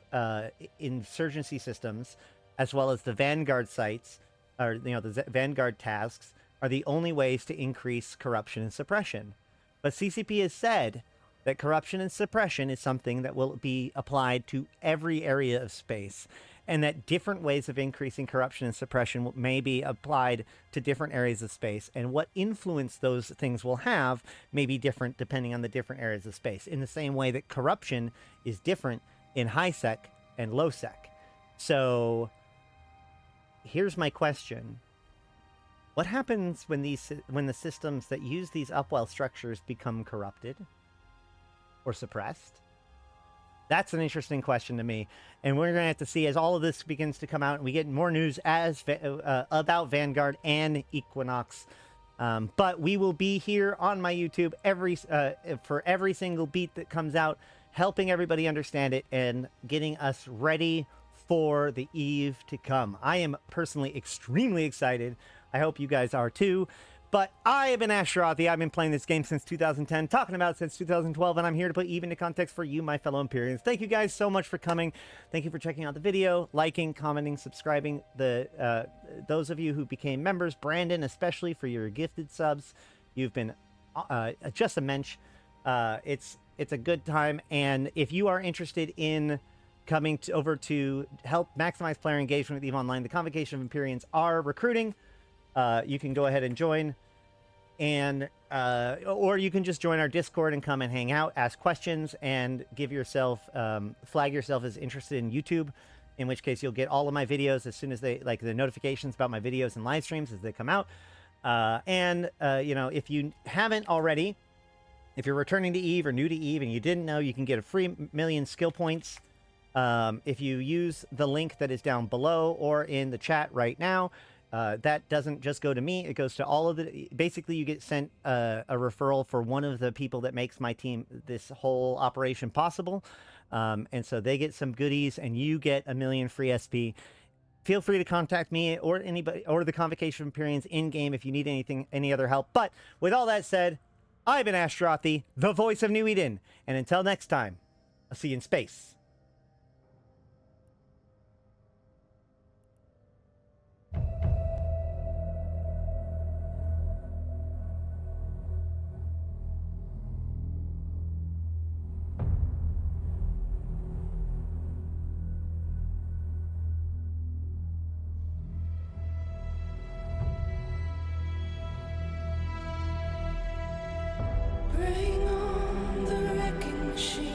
insurgency systems, as well as the Vanguard sites, or the Vanguard tasks, are the only ways to increase corruption and suppression. But CCP has said that corruption and suppression is something that will be applied to every area of space, and that different ways of increasing corruption and suppression may be applied to different areas of space, and what influence those things will have may be different depending on the different areas of space, in the same way that corruption is different in high sec and low sec. So here's my question. What happens when the systems that use these upwell structures become corrupted or suppressed? That's an interesting question to me, and we're going to have to see as all of this begins to come out and we get more news about Vanguard and Equinox. But we will be here on my YouTube for every single beat that comes out, helping everybody understand it and getting us ready for the eve to come. I am personally extremely excited. I hope you guys are too. But I have been Asherothi. I've been playing this game since 2010, talking about it since 2012, and I'm here to put Eve into context for you, my fellow Empyreans. Thank you guys so much for coming. Thank you for checking out the video, liking, commenting, subscribing. Those of you who became members, Brandon especially, for your gifted subs. You've been just a mensch. It's a good time, and if you are interested in coming over to help maximize player engagement with EVE Online, the Convocation of Empyreans are recruiting. You can go ahead and join, and or you can just join our Discord and come and hang out, ask questions, and give yourself flag yourself as interested in YouTube, in which case you'll get all of my videos as soon as the notifications about my videos and live streams as they come out. You know, if you haven't already, if you're returning to EVE or new to EVE and you didn't know, you can get a free 1,000,000 skill points if you use the link that is down below or in the chat right now. That doesn't just go to me, it goes to all of the... Basically, you get sent a referral for one of the people that makes my team, this whole operation possible. And so they get some goodies, and you get 1,000,000 free SP. Feel free to contact me or anybody, or the Convocation of Empyreans in-game if you need any other help. But with all that said, I've been Asherothi, the voice of New Eden. And until next time, I'll see you in space. Bring on the wrecking machine.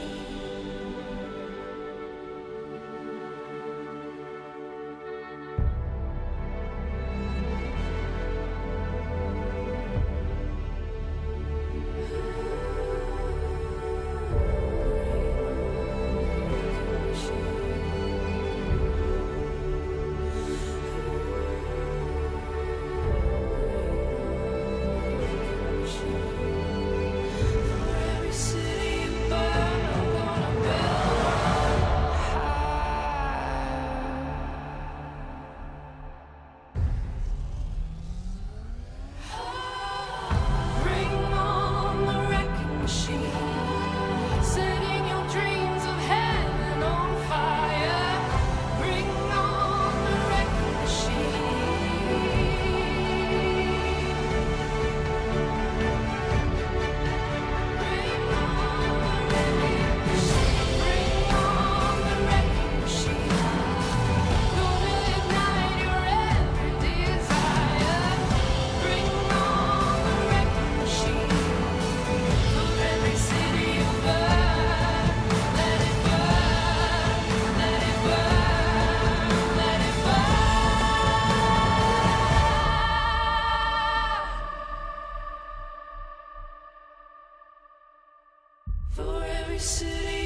Every city you burn, I'm gonna build high. Bring on the wrecking machine, setting your dreams of heaven on fire. Bring on the wrecking machine. Bring on the wrecking machine. Bring on the wrecking machine. Gonna ignite your every desire. Bring on the wrecking machine. For every city you burn, let it burn, let it burn, let it burn. For every city